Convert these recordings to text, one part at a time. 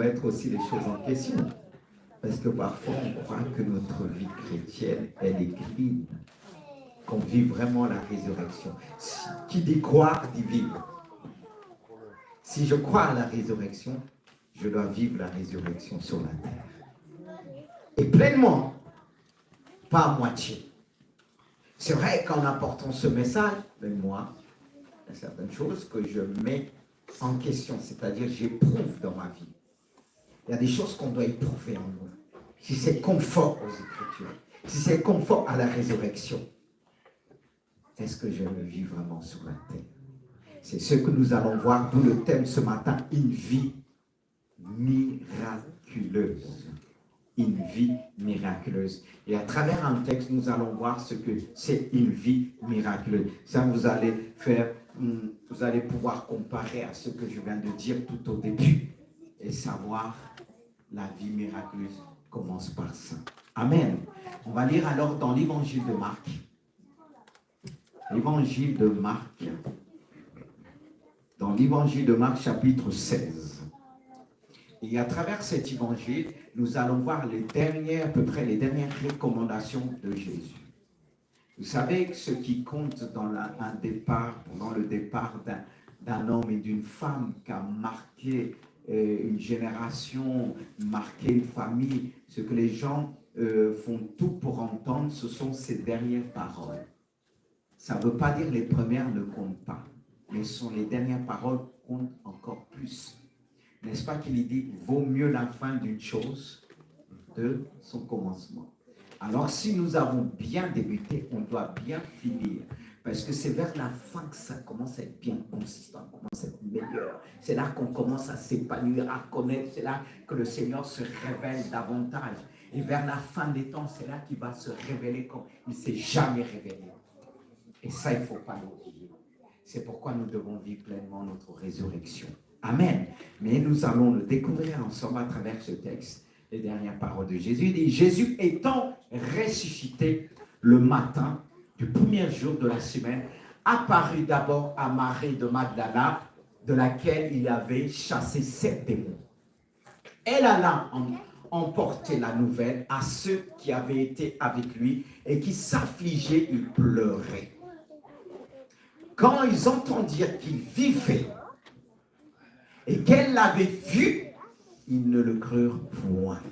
Mettre aussi les choses en question. Parce que parfois, on croit que notre vie chrétienne, elle est clean, qu'on vit vraiment la résurrection. Qui dit croire, dit vivre. Si je crois à la résurrection, je dois vivre la résurrection sur la terre. Et pleinement, pas à moitié. C'est vrai qu'en apportant ce message, même moi, il y a certaines choses que je mets en question, c'est-à-dire j'éprouve dans ma vie. Il y a des choses qu'on doit éprouver en nous. Si c'est confort aux Écritures, si c'est confort à la résurrection, est-ce que je le vis vraiment sur la terre? C'est ce que nous allons voir, d'où le thème ce matin, une vie miraculeuse. Une vie miraculeuse. Et à travers un texte, nous allons voir ce que c'est une vie miraculeuse. Ça, vous allez pouvoir comparer à ce que je viens de dire tout au début et savoir la vie miraculeuse commence par ça. Amen. On va lire alors dans l'évangile de Marc. L'évangile de Marc. Dans l'évangile de Marc, chapitre 16. Et à travers cet évangile, nous allons voir à peu près les dernières recommandations de Jésus. Vous savez que ce qui compte dans pendant le départ d'un homme et d'une femme qui a marqué une génération, marqué une famille, ce que les gens font tout pour entendre, ce sont ces dernières paroles. Ça ne veut pas dire les premières ne comptent pas, mais ce sont les dernières paroles qui comptent encore plus. N'est-ce pas qu'il dit, vaut mieux la fin d'une chose de son commencement. Alors si nous avons bien débuté, on doit bien finir. Parce que c'est vers la fin que ça commence à être bien consistant, commence à être meilleur. C'est là qu'on commence à s'épanouir, à connaître. C'est là que le Seigneur se révèle davantage. Et vers la fin des temps, c'est là qu'il va se révéler comme il ne s'est jamais révélé. Et ça, il ne faut pas l'oublier. C'est pourquoi nous devons vivre pleinement notre résurrection. Amen. Mais nous allons le découvrir ensemble à travers ce texte. Les dernières paroles de Jésus. Il dit, Jésus étant ressuscité le matin du premier jour de la semaine, apparut d'abord à Marie de Magdala, de laquelle il avait chassé 7 démons. Elle alla emporter la nouvelle à ceux qui avaient été avec lui et qui s'affligeaient et pleuraient. Quand ils entendirent qu'il vivait et qu'elle l'avait vu, ils ne le crurent point.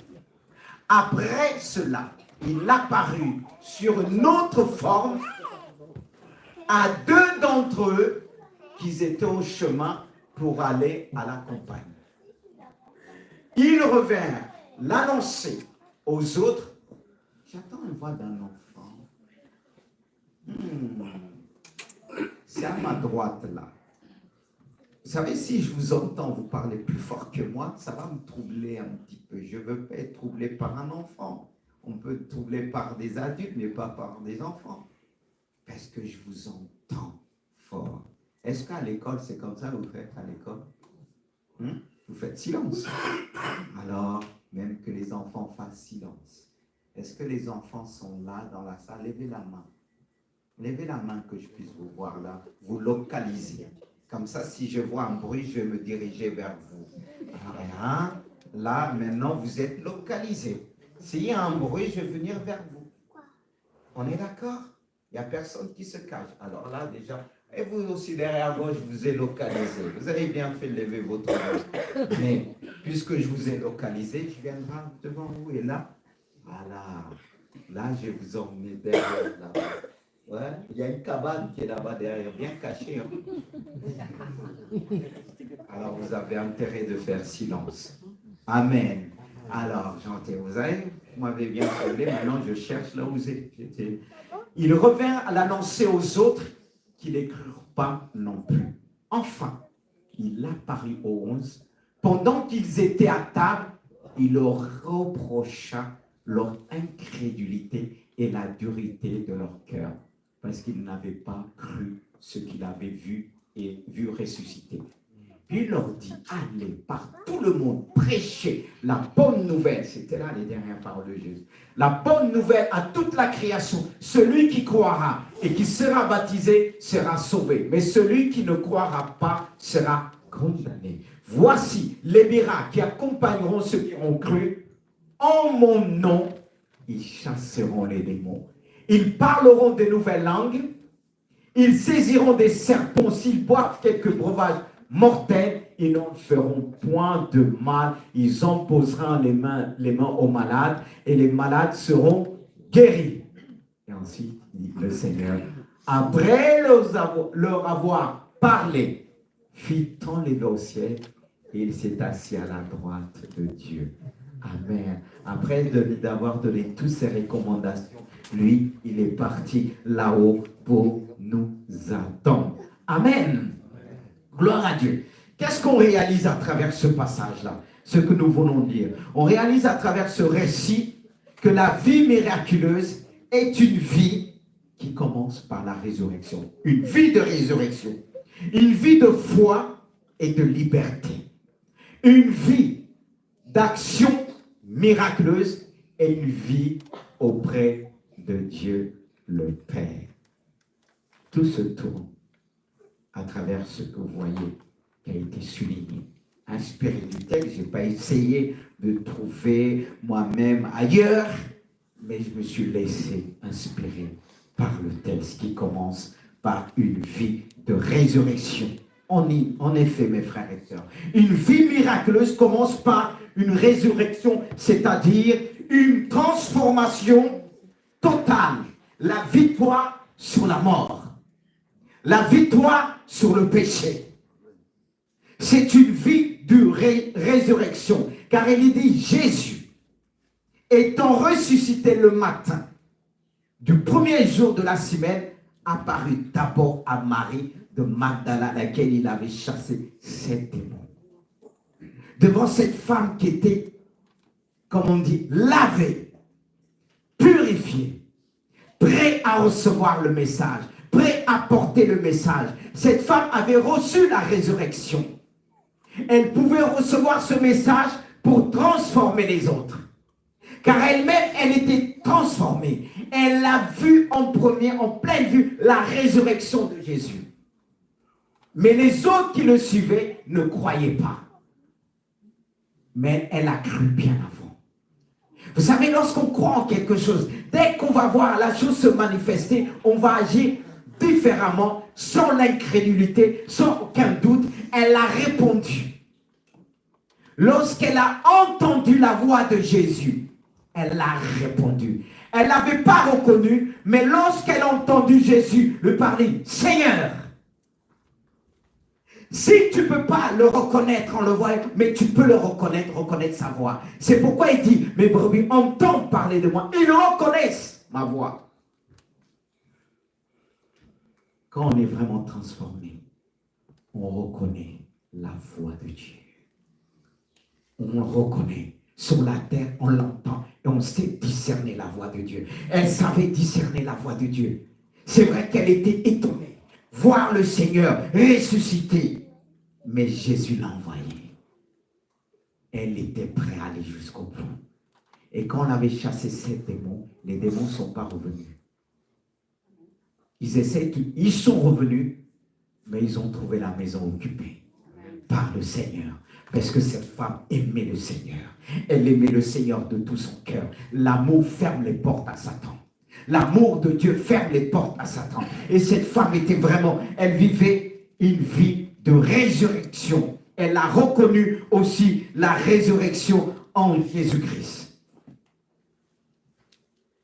Après cela, il apparut sur une autre forme à 2 d'entre eux qui étaient au chemin pour aller à la campagne. Ils revinrent l'annoncer aux autres. J'attends une voix d'un enfant. C'est à ma droite là. Vous savez, si je vous entends vous parler plus fort que moi, ça va me troubler un petit peu. Je ne veux pas être troublé par un enfant. On peut être troublé par des adultes, mais pas par des enfants. Parce que je vous entends fort. Est-ce qu'à l'école, c'est comme ça que vous faites à l'école? Vous faites silence. Alors, même que les enfants fassent silence. Est-ce que les enfants sont là dans la salle? Levez la main. Levez la main que je puisse vous voir là. Vous localisez. Comme ça, si je vois un bruit, je vais me diriger vers vous. Alors, là, maintenant, vous êtes localisé. S'il y a un bruit, je vais venir vers vous. On est d'accord? Il n'y a personne qui se cache. Alors là, déjà, et vous aussi derrière moi, je vous ai localisé. Vous avez bien fait de lever votre main. Mais puisque je vous ai localisé, je viendrai devant vous. Et là, voilà. Là, je vais vous emmener derrière là-bas. Ouais, il y a une cabane qui est là-bas derrière, bien cachée. Alors, vous avez intérêt de faire silence. Amen. Alors, j'entends, vous m'avez bien trouvé, maintenant je cherche là où j'étais. Il revint à l'annoncer aux autres qui ne crurent pas non plus. Enfin, il apparut aux 11. Pendant qu'ils étaient à table, il leur reprocha leur incrédulité et la dureté de leur cœur, parce qu'ils n'avaient pas cru ce qu'il avait vu et vu ressusciter. Puis il leur dit, allez par tout le monde, prêchez la bonne nouvelle. C'était là les dernières paroles de Jésus. La bonne nouvelle à toute la création. Celui qui croira et qui sera baptisé sera sauvé. Mais celui qui ne croira pas sera condamné. voici les miracles qui accompagneront ceux qui ont cru. En mon nom, ils chasseront les démons. Ils parleront de nouvelles langues. Ils saisiront des serpents. S'ils boivent quelques breuvages mortels, ils n'en feront point de mal. Ils en poseront les mains aux malades et les malades seront guéris. Et ensuite, dit le Seigneur, après leur avoir parlé, fit tant les au ciel et il s'est assis à la droite de Dieu. Amen. Après d'avoir donné toutes ces recommandations, lui, il est parti là-haut pour nous attendre. Amen. Gloire à Dieu. Qu'est-ce qu'on réalise à travers ce passage-là? Ce que nous venons de dire. On réalise à travers ce récit que la vie miraculeuse est une vie qui commence par la résurrection. Une vie de résurrection. Une vie de foi et de liberté. Une vie d'action miraculeuse et une vie auprès de Dieu le Père. Tout se tourne à travers ce que vous voyez qui a été souligné. Inspiré du texte, je n'ai pas essayé de trouver moi-même ailleurs, mais je me suis laissé inspirer par le texte qui commence par une vie de résurrection. En effet, mes frères et sœurs, une vie miraculeuse commence par une résurrection, c'est-à-dire une transformation totale, la victoire sur la mort, la victoire sur le péché. C'est une vie de résurrection, car il dit Jésus, étant ressuscité le matin du premier jour de la semaine, apparut d'abord à Marie de Magdala, laquelle il avait chassé 7 démons. Devant cette femme qui était, comme on dit, lavée, purifiée, prête à recevoir le message, prête à porter le message. Cette femme avait reçu la résurrection. Elle pouvait recevoir ce message pour transformer les autres. Car elle-même, elle était transformée. Elle a vu en pleine vue, la résurrection de Jésus. Mais les autres qui le suivaient ne croyaient pas. Mais elle a cru bien avant. Vous savez, lorsqu'on croit en quelque chose, dès qu'on va voir la chose se manifester, on va agir différemment, sans l'incrédulité, sans aucun doute. Elle a répondu. Lorsqu'elle a entendu la voix de Jésus, elle a répondu. Elle n'avait pas reconnu, mais lorsqu'elle a entendu Jésus lui parler, Seigneur, si tu ne peux pas le reconnaître en le voyant, mais tu peux le reconnaître sa voix. C'est pourquoi il dit, mes brebis entendent parler de moi, ils reconnaissent ma voix. Quand on est vraiment transformé, on reconnaît la voix de Dieu. On reconnaît. Sur la terre, on l'entend et on sait discerner la voix de Dieu. Elle savait discerner la voix de Dieu. C'est vrai qu'elle était étonnée. Voir le Seigneur ressuscité. Mais Jésus l'a envoyé. Elle était prête à aller jusqu'au bout. Et quand on avait chassé 7 démons, les démons ne sont pas revenus. Ils sont revenus, mais ils ont trouvé la maison occupée par le Seigneur. Parce que cette femme aimait le Seigneur. Elle aimait le Seigneur de tout son cœur. L'amour ferme les portes à Satan. L'amour de Dieu ferme les portes à Satan. Et cette femme était vraiment, elle vivait une vie de résurrection. Elle a reconnu aussi la résurrection en Jésus-Christ.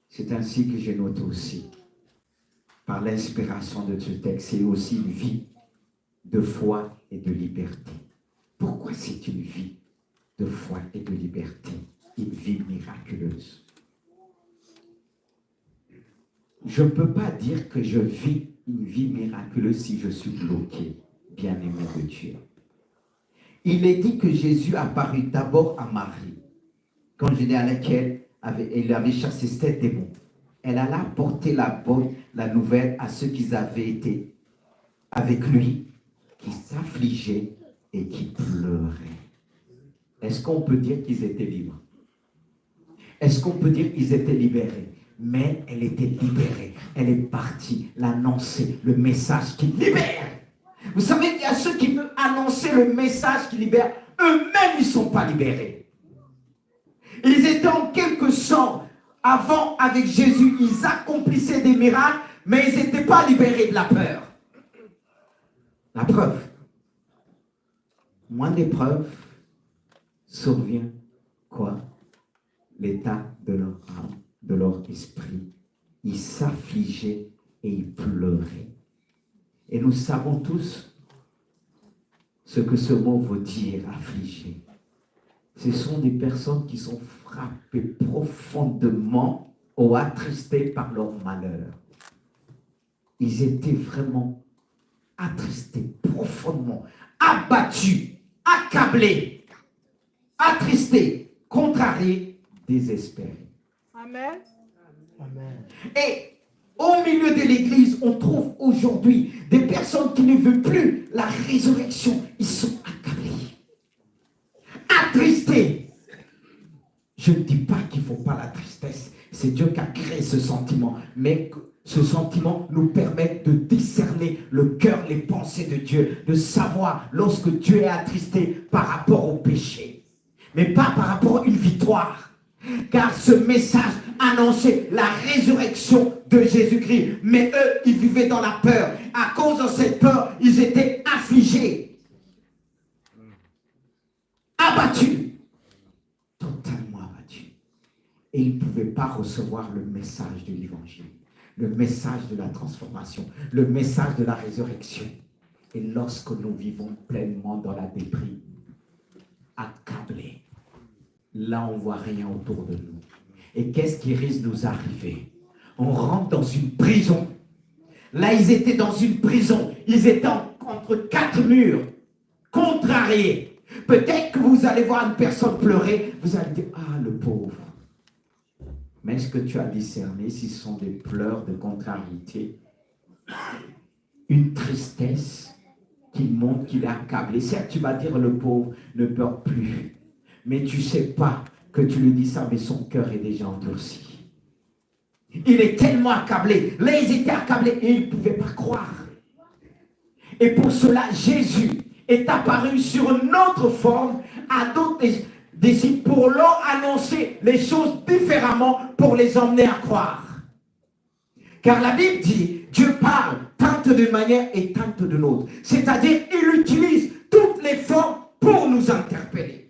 C'est ainsi que j'ai noté aussi, par l'inspiration de ce texte, c'est aussi une vie de foi et de liberté. Pourquoi c'est une vie de foi et de liberté, une vie miraculeuse? Je ne peux pas dire que je vis une vie miraculeuse si je suis bloqué, bien-aimé de Dieu. Il est dit que Jésus apparut d'abord à Marie, quand je dis à laquelle il avait chassé 7 démons. Elle alla porter la nouvelle à ceux qui avaient été avec lui, qui s'affligeaient et qui pleuraient. Est-ce qu'on peut dire qu'ils étaient libres? Est-ce qu'on peut dire qu'ils étaient libérés? Mais elle était libérée. Elle est partie l'annoncer, le message qui libère. Vous savez, il y a ceux qui veulent annoncer le message qui libère eux-mêmes, ils ne sont pas libérés. Ils étaient en quelque sorte, avant, avec Jésus, ils accomplissaient des miracles, mais ils n'étaient pas libérés de la peur. La preuve, moins d'épreuves, survient quoi? L'état de leur âme, de leur esprit. Ils s'affligeaient et ils pleuraient. Et nous savons tous ce que ce mot veut dire, affligé. Ce sont des personnes qui sont frappées profondément ou attristées par leur malheur. Ils étaient vraiment attristés profondément, abattus, accablés, attristés, contrariés, désespérés. Amen. Amen. Et au milieu de l'église, on trouve aujourd'hui des personnes qui ne veulent plus la résurrection. Ils sont accablés, attristés. Je ne dis pas qu'il ne faut pas la tristesse. C'est Dieu qui a créé ce sentiment. Mais ce sentiment nous permet de discerner le cœur, les pensées de Dieu, de savoir lorsque Dieu est attristé par rapport au péché, mais pas par rapport à une victoire. Car ce message annonçait la résurrection de Jésus-Christ. Mais eux, ils vivaient dans la peur. À cause de cette peur, ils étaient affligés, abattus, totalement abattus. Et ils ne pouvaient pas recevoir le message de l'évangile, le message de la transformation, le message de la résurrection. Et lorsque nous vivons pleinement dans la déprime, accablés, là, on ne voit rien autour de nous. Et qu'est-ce qui risque de nous arriver? On rentre dans une prison. Là, ils étaient dans une prison. Ils étaient entre quatre murs, contrariés. Peut-être que vous allez voir une personne pleurer. Vous allez dire, ah, le pauvre. Mais est-ce que tu as discerné si ce sont des pleurs de contrariété? Une tristesse qui montre qu'il est accablé. Certes, tu vas dire, le pauvre ne pleure plus. Mais tu ne sais pas que tu lui dis ça, mais son cœur est déjà endurci. Il est tellement accablé. Là, ils étaient accablés et ils ne pouvaient pas croire. Et pour cela, Jésus est apparu sur une autre forme à d'autres disciples pour leur annoncer les choses différemment, pour les emmener à croire. Car la Bible dit, Dieu parle tantôt d'une manière et tantôt d'une autre. C'est-à-dire, il utilise toutes les formes pour nous interpeller.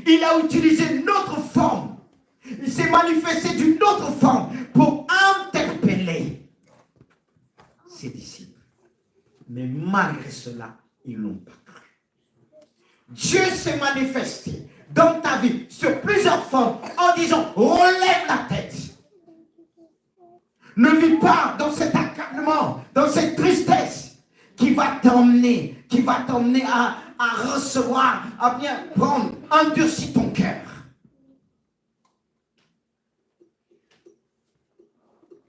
Il a utilisé une autre forme. Il s'est manifesté d'une autre forme pour interpeller ses disciples. Mais malgré cela, ils n'ont pas cru. Dieu s'est manifesté dans ta vie sur plusieurs formes en disant, relève la tête. Ne vis pas dans cet accablement, dans cette tristesse qui va t'emmener à recevoir, à bien prendre, endurcir ton cœur.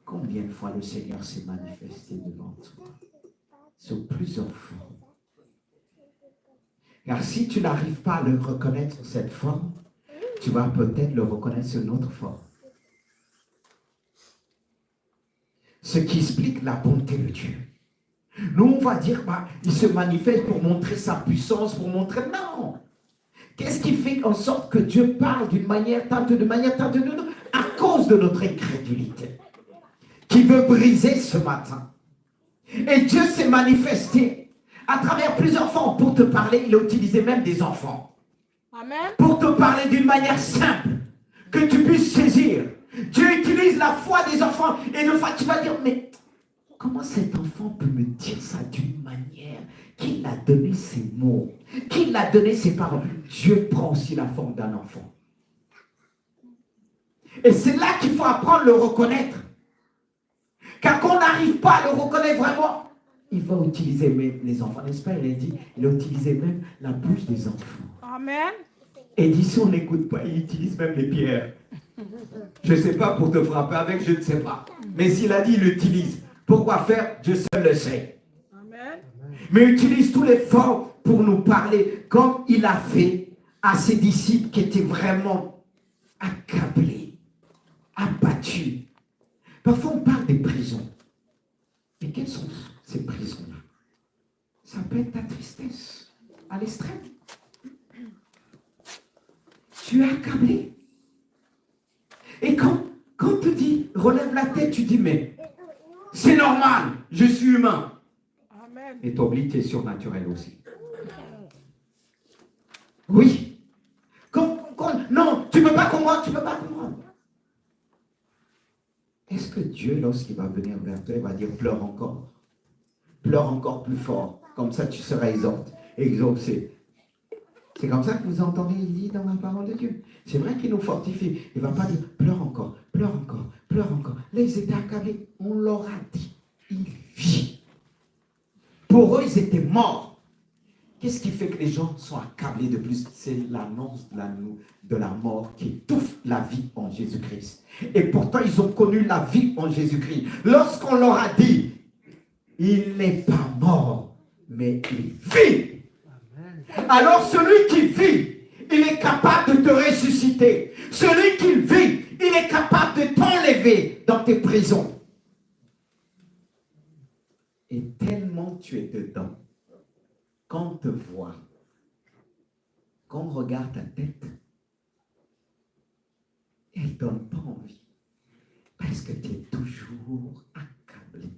Combien de fois le Seigneur s'est manifesté devant toi? Sur plusieurs formes. Car si tu n'arrives pas à le reconnaître sur cette forme, tu vas peut-être le reconnaître sur une autre forme. Ce qui explique la bonté de Dieu. Nous, on va dire, il se manifeste pour montrer sa puissance, pour montrer... Non! Qu'est-ce qui fait en sorte que Dieu parle d'une manière, tantôt de manière, tantôt de l'autre, à cause de notre incrédulité, qui veut briser ce matin. Et Dieu s'est manifesté à travers plusieurs formes pour te parler. Il a utilisé même des enfants. Amen. Pour te parler d'une manière simple, que tu puisses saisir. Dieu utilise la foi des enfants. Et une fois, tu vas dire, mais... comment cet enfant peut me dire ça d'une manière qu'il a donné ses mots, qu'il a donné ses paroles? Dieu prend aussi la forme d'un enfant. Et c'est là qu'il faut apprendre à le reconnaître. Car quand on n'arrive pas à le reconnaître vraiment, il va utiliser même les enfants. N'est-ce pas? Il a utilisé même la bouche des enfants. Amen. Et dit, si on n'écoute pas, il utilise même les pierres. Je ne sais pas pour te frapper avec, je ne sais pas. Mais s'il a dit, il l'utilise. Pourquoi faire? Dieu seul le sait. Amen. Mais il utilise tous les formes pour nous parler, comme il a fait à ses disciples qui étaient vraiment accablés, abattus. Parfois, on parle des prisons. Mais quelles sont ces prisons-là? Ça peut être ta tristesse à l'extrême. Tu es accablé. Et quand on te dit, relève la tête, tu dis, mais c'est normal, je suis humain. Amen. Et t'oublies, tu es surnaturel aussi. Oui. Non, tu ne peux pas comprendre, tu ne peux pas comprendre. Est-ce que Dieu, lorsqu'il va venir vers toi, il va dire, pleure encore. Pleure encore plus fort. Comme ça, tu seras exaucé. C'est comme ça que vous entendez, il dit dans la parole de Dieu. C'est vrai qu'il nous fortifie. Il ne va pas dire, pleure encore, pleure encore, pleure encore. Là, ils étaient accablés. On leur a dit, il vit. Pour eux, ils étaient morts. Qu'est-ce qui fait que les gens sont accablés de plus? C'est l'annonce de la mort qui étouffe la vie en Jésus-Christ. Et pourtant, ils ont connu la vie en Jésus-Christ. Lorsqu'on leur a dit, il n'est pas mort, mais il vit. Alors celui qui vit, il est capable de te ressusciter. Celui qui vit, il est capable de t'enlever dans tes prisons. Et tellement tu es dedans, quand on te voit, quand on regarde ta tête, elle ne donne pas envie. Parce que tu es toujours accablé.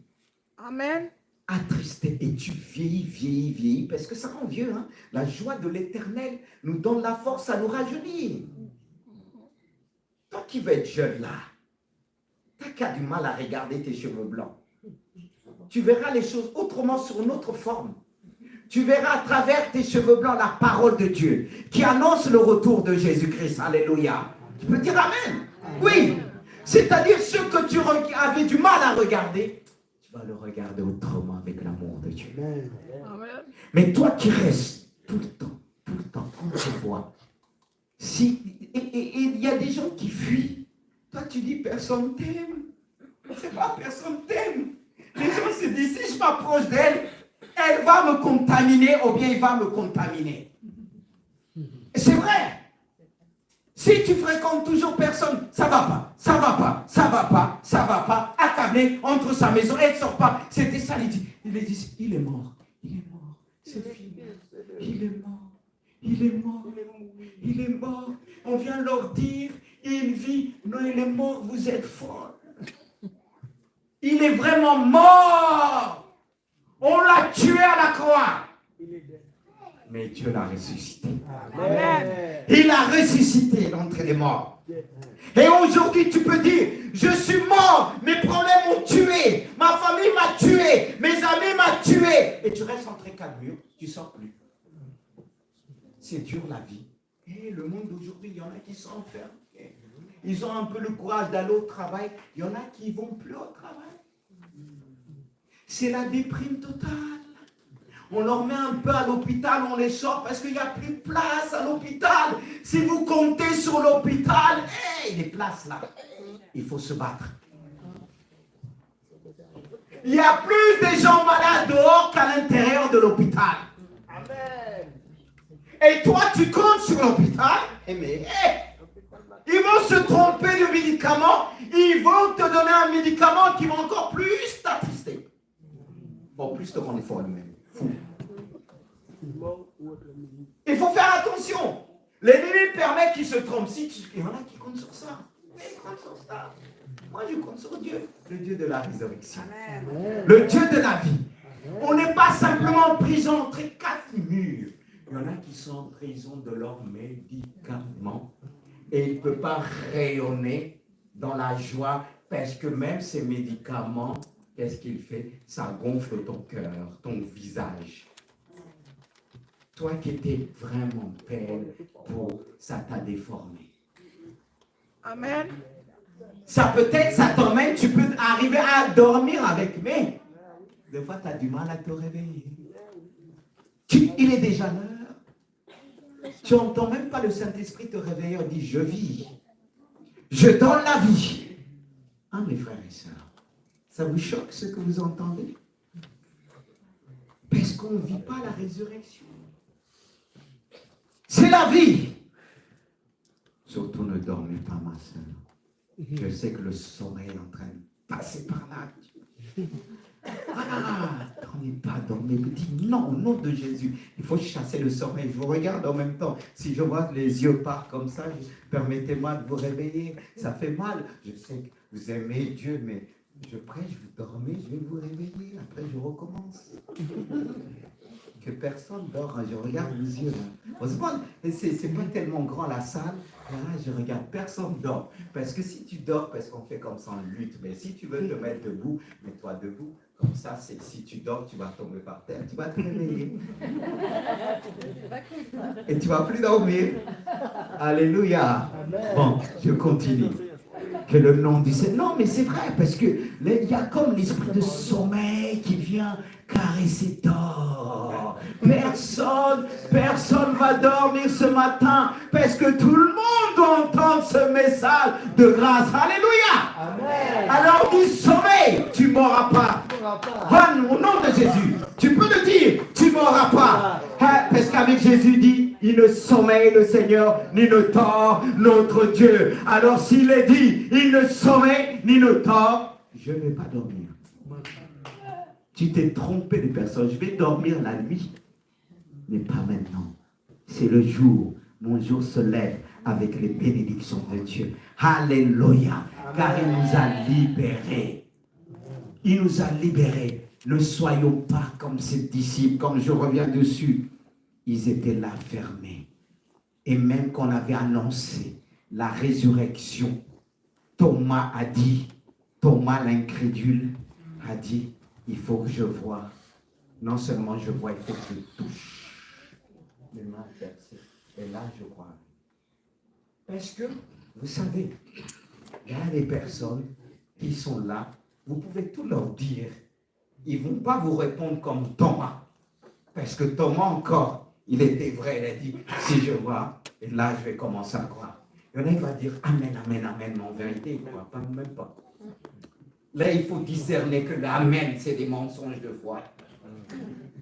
Amen. Attristé. Et tu vieillis. Parce que ça rend vieux. Hein? La joie de l'éternel nous donne la force à nous rajeunir. Toi qui veux être jeune là, tu n'as qu'à du mal à regarder tes cheveux blancs. Tu verras les choses autrement sur une autre forme. Tu verras à travers tes cheveux blancs la parole de Dieu qui annonce le retour de Jésus-Christ. Alléluia. Tu peux dire Amen? Oui. C'est-à-dire ce que tu avais du mal à regarder, tu vas le regarder autrement avec l'amour de Dieu. Amen. Mais toi qui restes tout le temps, on te voit. Et il y a des gens qui fuient. Toi tu dis personne t'aime. C'est pas personne t'aime. Les gens se disent si je m'approche d'elle, elle va me contaminer ou bien il va me contaminer. C'est vrai. Si tu fréquentes toujours personne, ça va pas, accablé entre sa maison, elle ne sort pas. C'était ça, il dit, il est mort, c'est fini, il est mort. On vient leur dire, il vit, non, il est mort, vous êtes folle. Il est vraiment mort. On l'a tué à la croix. Mais Dieu l'a ressuscité. Amen. Il a ressuscité d'entre les morts. Et aujourd'hui, tu peux dire, je suis mort, mes problèmes m'ont tué, ma famille m'a tué, mes amis m'ont tué. Et tu restes entre quatre murs, tu ne sors plus. C'est dur la vie. Et le monde d'aujourd'hui, il y en a qui sont enfermés. Ils ont un peu le courage d'aller au travail. Il y en a qui ne vont plus au travail. C'est la déprime totale. On leur met un peu à l'hôpital, on les sort parce qu'il n'y a plus de place à l'hôpital. Si vous comptez sur l'hôpital, les places là, il faut se battre. Il y a plus de gens malades dehors qu'à l'intérieur de l'hôpital. Amen. Et toi, tu comptes sur l'hôpital, mais ils vont se tromper de médicaments, ils vont te donner un médicament qui va encore plus t'attrister. Bon, plus te rendre folle même. Fou. Il faut faire attention. L'ennemi permet qu'il se trompe. Il y en a qui comptent sur ça. Moi, je compte sur Dieu, le Dieu de la résurrection. Amen. Le Dieu de la vie. On n'est pas simplement en prison entre quatre murs. Il y en a qui sont en prison de leurs médicaments. Et il ne peut pas rayonner dans la joie parce que même ces médicaments, qu'est-ce qu'il fait? Ça gonfle ton cœur, ton visage. Toi qui étais vraiment belle, ça t'a déformé. Amen. Ça peut-être, ça t'emmène, tu peux arriver à dormir avec, mais des fois tu as du mal à te réveiller. Il est déjà l'heure. Tu n'entends même pas le Saint-Esprit te réveiller, on dit je vis. Je donne la vie. Ah mes frères et sœurs, ça vous choque ce que vous entendez? Parce qu'on ne vit pas la résurrection. C'est la vie. Surtout ne dormez pas, ma soeur. Je sais que le sommeil est en train de passer par là. Ah, n'est pas dormir. Il dit non, au nom de Jésus, il faut chasser le sommeil. Je vous regarde en même temps. Si je vois que les yeux partent comme ça, permettez-moi de vous réveiller. Ça fait mal. Je sais que vous aimez Dieu, mais je prêche, vous dormez, je vais vous réveiller. Après, je recommence. Que personne dort. Je regarde les yeux. C'est pas tellement grand la salle. Là, je regarde, personne dort. Parce que si tu dors, parce qu'on fait comme ça en lutte, mais si tu veux te mettre debout, mets-toi debout. Comme ça, si tu dors, tu vas tomber par terre, tu vas te réveiller. Et tu vas plus dormir. Alléluia. Bon, je continue. Que le nom du Seigneur. Non, mais c'est vrai, parce que il y a comme l'esprit de sommeil qui vient caresser tort. Personne va dormir ce matin parce que tout le monde doit entendre ce message de grâce. Alléluia. Amen. Alors du sommeil, tu ne mourras pas. Au nom de Jésus, tu peux le dire, tu ne mourras pas. Parce qu'avec Jésus dit, il ne sommeille le Seigneur, ni ne tord notre Dieu. Alors s'il est dit, il ne sommeille, ni ne tord, je ne vais pas dormir. Tu t'es trompé de personne. Je vais dormir la nuit, mais pas maintenant. C'est le jour. Mon jour se lève avec les bénédictions de Dieu. Alléluia. Car il nous a libérés. Il nous a libérés. Ne soyons pas comme ces disciples. Comme je reviens dessus, ils étaient là fermés. Et même qu'on avait annoncé la résurrection, Thomas a dit, Thomas l'incrédule a dit, il faut que je voie. Non seulement je vois, il faut que je touche les mains percées. Et là, je crois. Parce que, vous savez, il y a des personnes qui sont là, vous pouvez tout leur dire. Ils ne vont pas vous répondre comme Thomas. Parce que Thomas encore, il était vrai, il a dit, si je vois, et là je vais commencer à croire. Il y en a qui va dire, amen, amen, amen, mais en vérité, il ne croit pas, même pas. Là, il faut discerner que l'amen, c'est des mensonges de foi.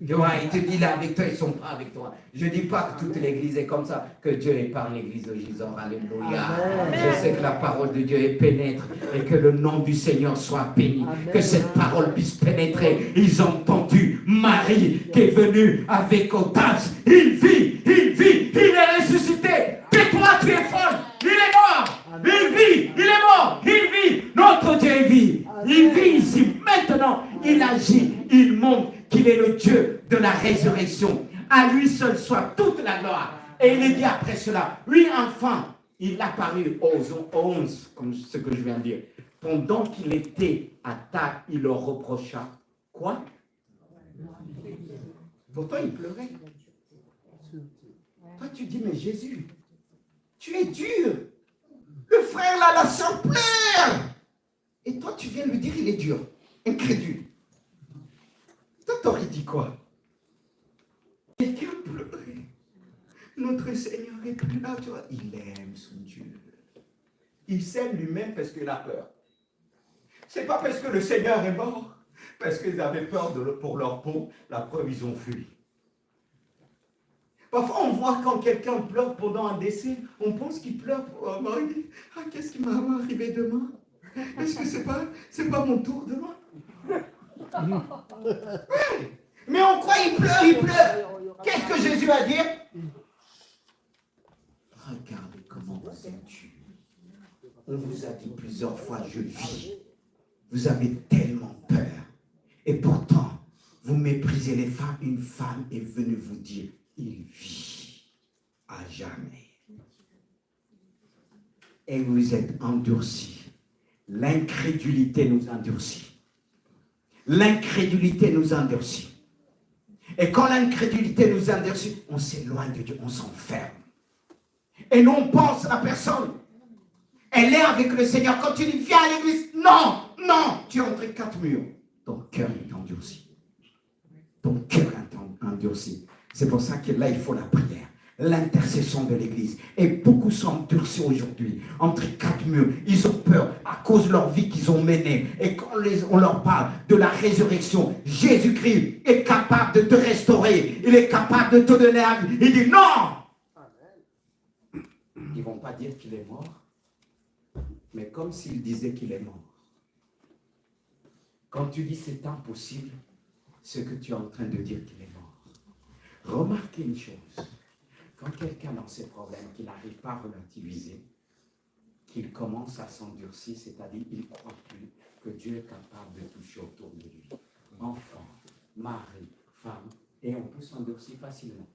Tu vois, il te dit là avec toi, ils ne sont pas avec toi. Je ne dis pas que toute l'église est comme ça, que Dieu épargne l'église de Gisors. Alléluia. Amen. Je sais que la parole de Dieu pénètre et que le nom du Seigneur soit béni. Amen. Que cette parole puisse pénétrer. Ils ont entendu Marie qui est venue avec audace. Il vit, il est ressuscité. Et toi, tu es folle. Il est mort. Amen. Il vit, il est mort. Il vit. Notre Dieu vit. Il vit ici. Maintenant, il agit. Il montre qu'il est le Dieu de la résurrection. À lui seul soit toute la gloire. Et il est dit après cela, oui, enfin, il apparut aux 11, comme ce que je viens de dire. Pendant qu'il était à table, il leur reprocha. Quoi? Pourtant, il pleurait. Toi, tu dis, mais Jésus, tu es dur. Le frère là, la sœur pleure. Et toi, tu viens lui dire, il est dur, incrédule. Toi, t'aurais dit quoi? Quelqu'un pleurait. Notre Seigneur est plus là, tu vois. Il aime son Dieu. Il s'aime lui-même parce qu'il a peur. C'est pas parce que le Seigneur est mort, parce qu'ils avaient peur pour leur peau. La preuve, ils ont fui. Parfois, on voit quand quelqu'un pleure pendant un décès, on pense qu'il pleure pour un mari. Ah, qu'est-ce qui va m'arriver demain? Est-ce que c'est pas mon tour demain? Oui. Mais on croit il pleure. Qu'est-ce que Jésus a dit? Regardez comment vous êtes dur. On vous a dit plusieurs fois, je vis. Vous avez tellement peur. Et pourtant, vous méprisez les femmes. Une femme est venue vous dire, il vit à jamais. Et vous êtes endurcis. L'incrédulité nous endurcit. L'incrédulité nous endurcit. Et quand l'incrédulité nous endurcit, on s'éloigne de Dieu, on s'enferme. Et nous, on pense à la personne. Elle est avec le Seigneur. Quand tu dis, viens à l'église, non, tu es entre 4 murs. Ton cœur est endurci. Ton cœur est endurci. C'est pour ça que là, il faut la prière. L'intercession de l'église. Et beaucoup sont endurcis aujourd'hui, entre 4 murs. Ils ont peur à cause de leur vie qu'ils ont menée. Et quand on leur parle de la résurrection, Jésus-Christ est capable de te restaurer. Il est capable de te donner la vie. Il dit non. Ils ne vont pas dire qu'il est mort, mais comme s'il disait qu'il est mort. Quand tu dis c'est impossible, ce que tu es en train de dire qu'il est mort. Remarquez une chose. Quand quelqu'un dans ses problèmes, qu'il n'arrive pas à relativiser, qu'il commence à s'endurcir, c'est-à-dire qu'il ne croit plus que Dieu est capable de toucher autour de lui. Enfant, mari, femme, et on peut s'endurcir facilement.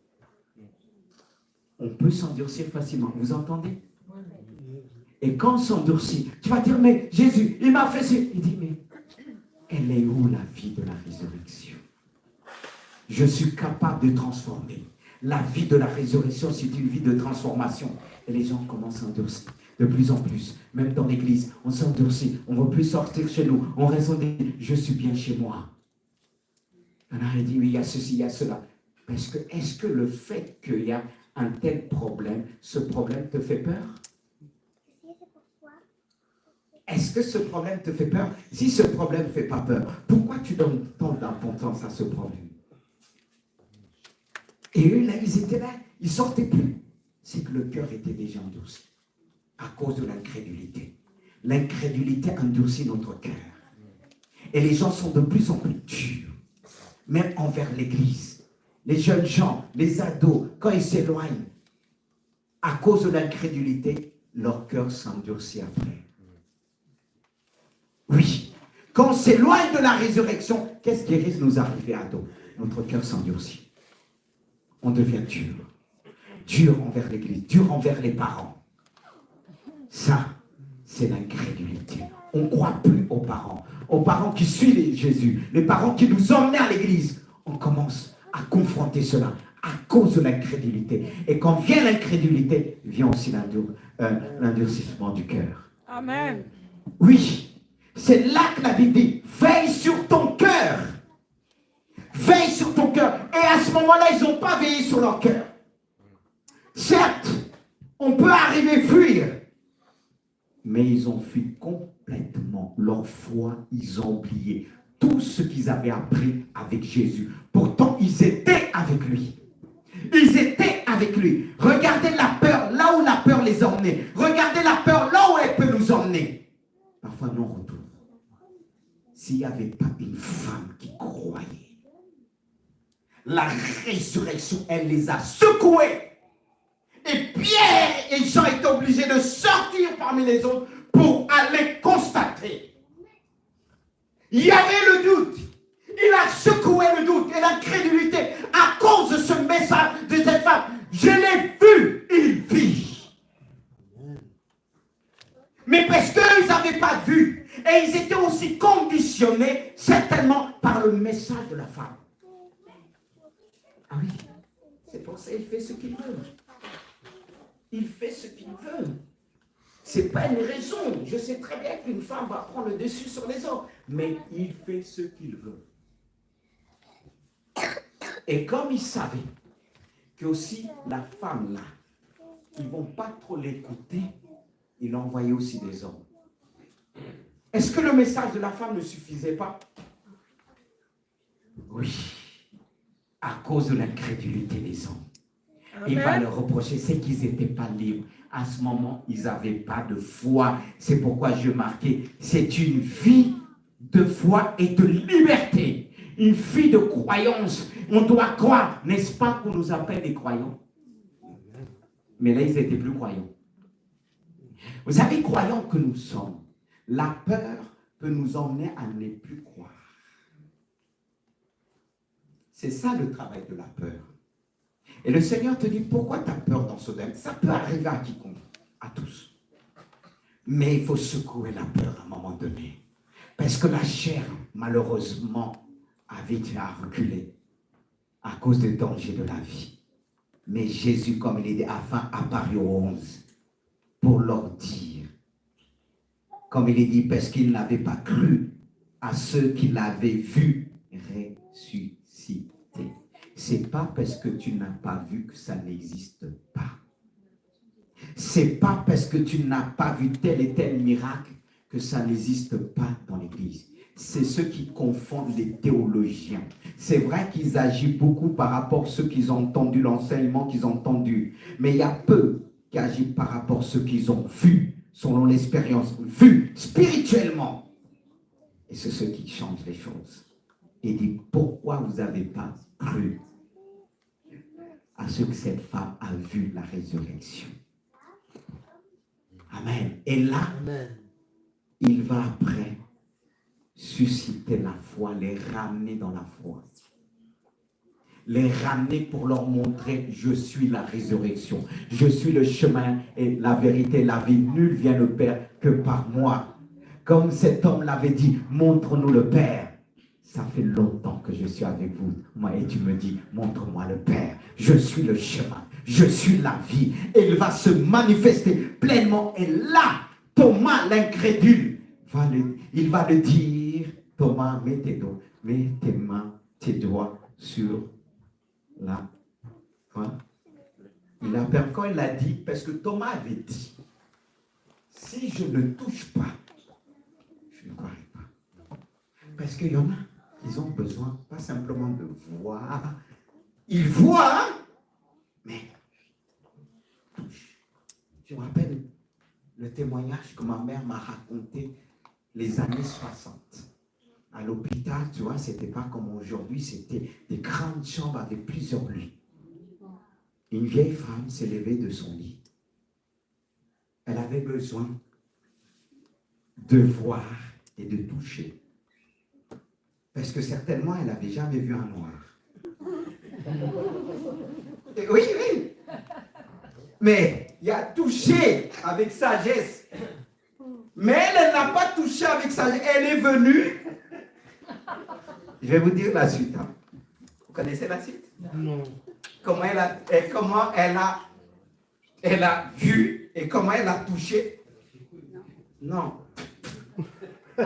On peut s'endurcir facilement. Vous entendez? Et quand on s'endurcit, tu vas dire, mais Jésus, il m'a fait ça. Il dit, mais elle est où la vie de la résurrection? Je suis capable de transformer. La vie de la résurrection, c'est une vie de transformation. Et les gens commencent à s'endurcir de plus en plus. Même dans l'église, on s'endurcit. On ne veut plus sortir chez nous. On raisonne, je suis bien chez moi. On a dit, oui, il y a ceci, il y a cela. Parce que, est-ce que le fait qu'il y a un tel problème, ce problème te fait peur? Est-ce que ce problème te fait peur? Si ce problème ne fait pas peur, pourquoi tu donnes tant d'importance à ce problème? Et eux, là, ils étaient là, ils ne sortaient plus. C'est que le cœur était déjà endurci à cause de l'incrédulité. L'incrédulité endurcit notre cœur. Et les gens sont de plus en plus durs, même envers l'Église. Les jeunes gens, les ados, quand ils s'éloignent, à cause de l'incrédulité, leur cœur s'endurcit après. Oui, quand on s'éloigne de la résurrection, qu'est-ce qui risque de nous arriver à dos? Notre cœur s'endurcit. On devient dur. Dur envers l'Église, dur envers les parents. Ça, c'est l'incrédulité. On ne croit plus aux parents qui suivent Jésus, les parents qui nous emmenaient à l'Église. On commence à confronter cela à cause de l'incrédulité. Et quand vient l'incrédulité, vient aussi l'endurcissement du cœur. Amen. Oui, c'est là que la Bible dit, veille sur ton cœur. Veille sur ton cœur. Et à ce moment-là, ils n'ont pas veillé sur leur cœur. Certes, on peut arriver à fuir, mais ils ont fui complètement leur foi, ils ont oublié tout ce qu'ils avaient appris avec Jésus. Pourtant, ils étaient avec lui. Ils étaient avec lui. Regardez la peur, là où la peur les a emmenés. Regardez la peur, là où elle peut nous emmener. Parfois, non retour. S'il n'y avait pas une femme qui croyait, la résurrection, elle les a secoués. Et Pierre et Jean étaient obligés de sortir parmi les autres pour aller constater. Il y avait le doute. Il a secoué le doute et l'incrédulité à cause de ce message de cette femme. Je l'ai vu, il vit. Mais parce qu'ils n'avaient pas vu et ils étaient aussi conditionnés certainement par le message de la femme. Ah oui, c'est pour ça qu'il fait ce qu'il veut. Il fait ce qu'il veut. Ce n'est pas une raison. Je sais très bien qu'une femme va prendre le dessus sur les autres. Mais il fait ce qu'il veut. Et comme il savait que aussi la femme là, ils ne vont pas trop l'écouter, il a envoyé aussi des hommes. Est-ce que le message de la femme ne suffisait pas? Oui. À cause de l'incrédulité des hommes. Il va leur reprocher, c'est qu'ils n'étaient pas libres. À ce moment, ils n'avaient pas de foi. C'est pourquoi je marquais, c'est une vie de foi et de liberté. Une vie de croyance. On doit croire, n'est-ce pas qu'on nous appelle des croyants? Mais là, ils n'étaient plus croyants. Vous savez, croyants que nous sommes, la peur peut nous emmener à ne plus croire. C'est ça le travail de la peur. Et le Seigneur te dit, pourquoi tu as peur dans ce domaine? Ça peut arriver à quiconque, à tous. Mais il faut secouer la peur à un moment donné. Parce que la chair, malheureusement, a vite à reculer à cause des dangers de la vie. Mais Jésus, comme il est dit, enfin apparu aux 11 pour leur dire, comme il est dit, parce qu'il n'avait pas cru à ceux qui l'avaient vu ressusciter. C'est pas parce que tu n'as pas vu que ça n'existe pas. C'est pas parce que tu n'as pas vu tel et tel miracle que ça n'existe pas dans l'Église. C'est ceux qui confondent les théologiens. C'est vrai qu'ils agissent beaucoup par rapport à ceux qu'ils ont entendu, l'enseignement qu'ils ont entendu. Mais il y a peu qui agissent par rapport à ceux qu'ils ont vus, selon l'expérience, vus spirituellement. Et c'est ceux qui changent les choses. Il dit, pourquoi vous n'avez pas cru à ce que cette femme a vu la résurrection? Amen. Et là, Amen. il va après susciter la foi, les ramener dans la foi. Les ramener pour leur montrer, je suis la résurrection. Je suis le chemin et la vérité, la vie. Nul vient au Père que par moi. Comme cet homme l'avait dit, montre-nous le Père. Ça fait longtemps que je suis avec vous. Moi, et tu me dis, montre-moi le Père. Je suis le chemin. Je suis la vie. Et il va se manifester pleinement. Et là, Thomas, l'incrédule, il va le dire, Thomas, mets tes mains, tes doigts sur la... Quoi? Quand il a dit, parce que Thomas avait dit, si je ne touche pas, je ne croirai pas. Parce qu'il y en a, ils ont besoin pas simplement de voir. Ils voient, mais touchent. Je me rappelle le témoignage que ma mère m'a raconté les années 60. À l'hôpital, tu vois, c'était pas comme aujourd'hui, c'était des grandes chambres avec plusieurs lits. Une vieille femme s'est levée de son lit. Elle avait besoin de voir et de toucher. Parce que certainement, elle n'avait jamais vu un noir. Et oui, oui. Mais il a touché avec sagesse. Mais elle n'a pas touché avec sagesse. Elle est venue. Je vais vous dire la suite. Hein. Vous connaissez la suite? Non. Comment elle a vu et comment elle a touché? Non. Elle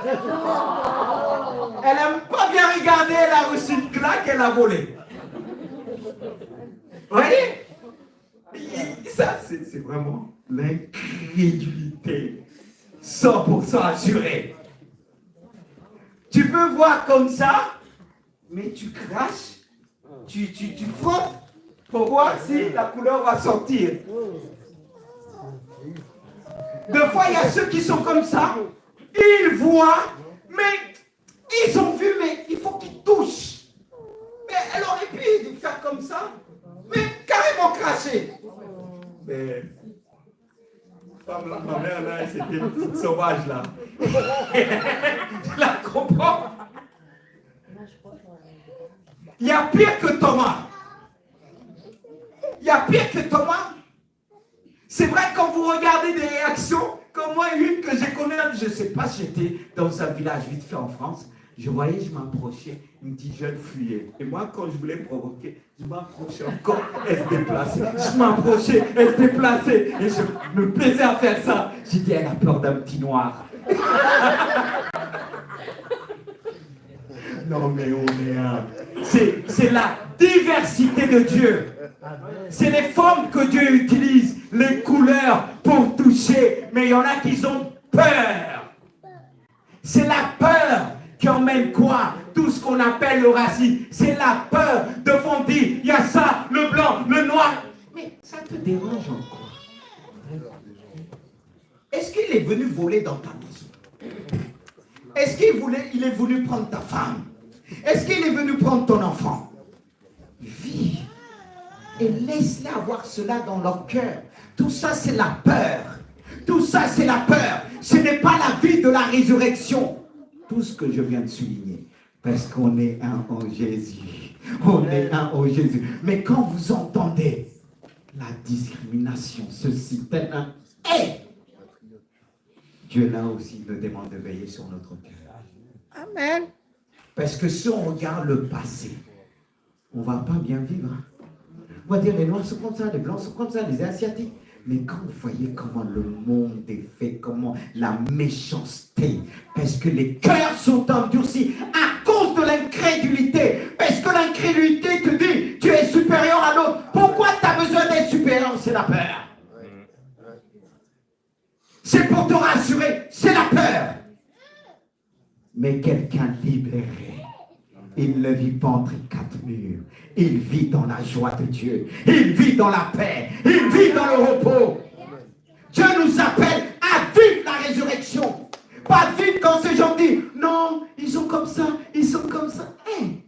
n'aime pas bien regarder, elle a reçu une claque, elle a volé. Vous voyez? Ça, c'est vraiment l'incrédulité 100% assurée. Tu peux voir comme ça, mais tu craches, tu frottes pour voir si la couleur va sortir. Des fois, il y a ceux qui sont comme ça, ils voient, mais ils ont vu, mais il faut qu'ils touchent. Mais elle aurait pu faire comme ça, mais carrément cracher. Mais ma mère là, c'était une petite sauvage là. Je la comprends. Il y a pire que Thomas. Il y a pire que Thomas. C'est vrai, quand vous regardez des réactions, comme moi, une que j'ai connue, je ne sais pas si j'étais dans un village vite fait en France, je voyais, je m'approchais, une petite jeune fuyait. Et moi, quand je voulais provoquer, je m'approchais encore, elle se déplaçait. Je m'approchais, elle se déplaçait. Et je me plaisais à faire ça. J'ai dit, elle a peur d'un petit noir. Non, mais on est un... C'est la diversité de Dieu. C'est les formes que Dieu utilise, les couleurs pour toucher. Mais il y en a qui ont peur. C'est la peur qui emmène quoi? Tout ce qu'on appelle le racisme. C'est la peur de fond dire, il y a ça, le blanc, le noir. Mais ça te dérange encore? Est-ce qu'il est venu voler dans ta maison? Est-ce qu'il est venu prendre ta femme? Est-ce qu'il est venu prendre ton enfant? Vis et laisse-les avoir cela dans leur cœur. Tout ça, c'est la peur. Tout ça, c'est la peur. Ce n'est pas la vie de la résurrection. Tout ce que je viens de souligner. Parce qu'on est un en Jésus. On est un en Jésus. Mais quand vous entendez la discrimination, ceci, tel un... Hey! Dieu là aussi nous demande de veiller sur notre cœur. Amen. Parce que si on regarde le passé, on ne va pas bien vivre. On va dire les Noirs sont comme ça, les Blancs sont comme ça, les Asiatiques. Mais quand vous voyez comment le monde est fait, comment la méchanceté, parce que les cœurs sont endurcis à cause de l'incrédulité. Parce que l'incrédulité te dit, tu es supérieur à l'autre. Pourquoi tu as besoin d'être supérieur? C'est la peur. C'est pour te rassurer, c'est la peur. Mais quelqu'un libéré, il ne vit pas entre quatre murs. Il vit dans la joie de Dieu. Il vit dans la paix. Il vit dans le repos. Dieu nous appelle à vivre la résurrection. Pas vivre quand ces gens disent, non, ils sont comme ça, ils sont comme ça. Hey,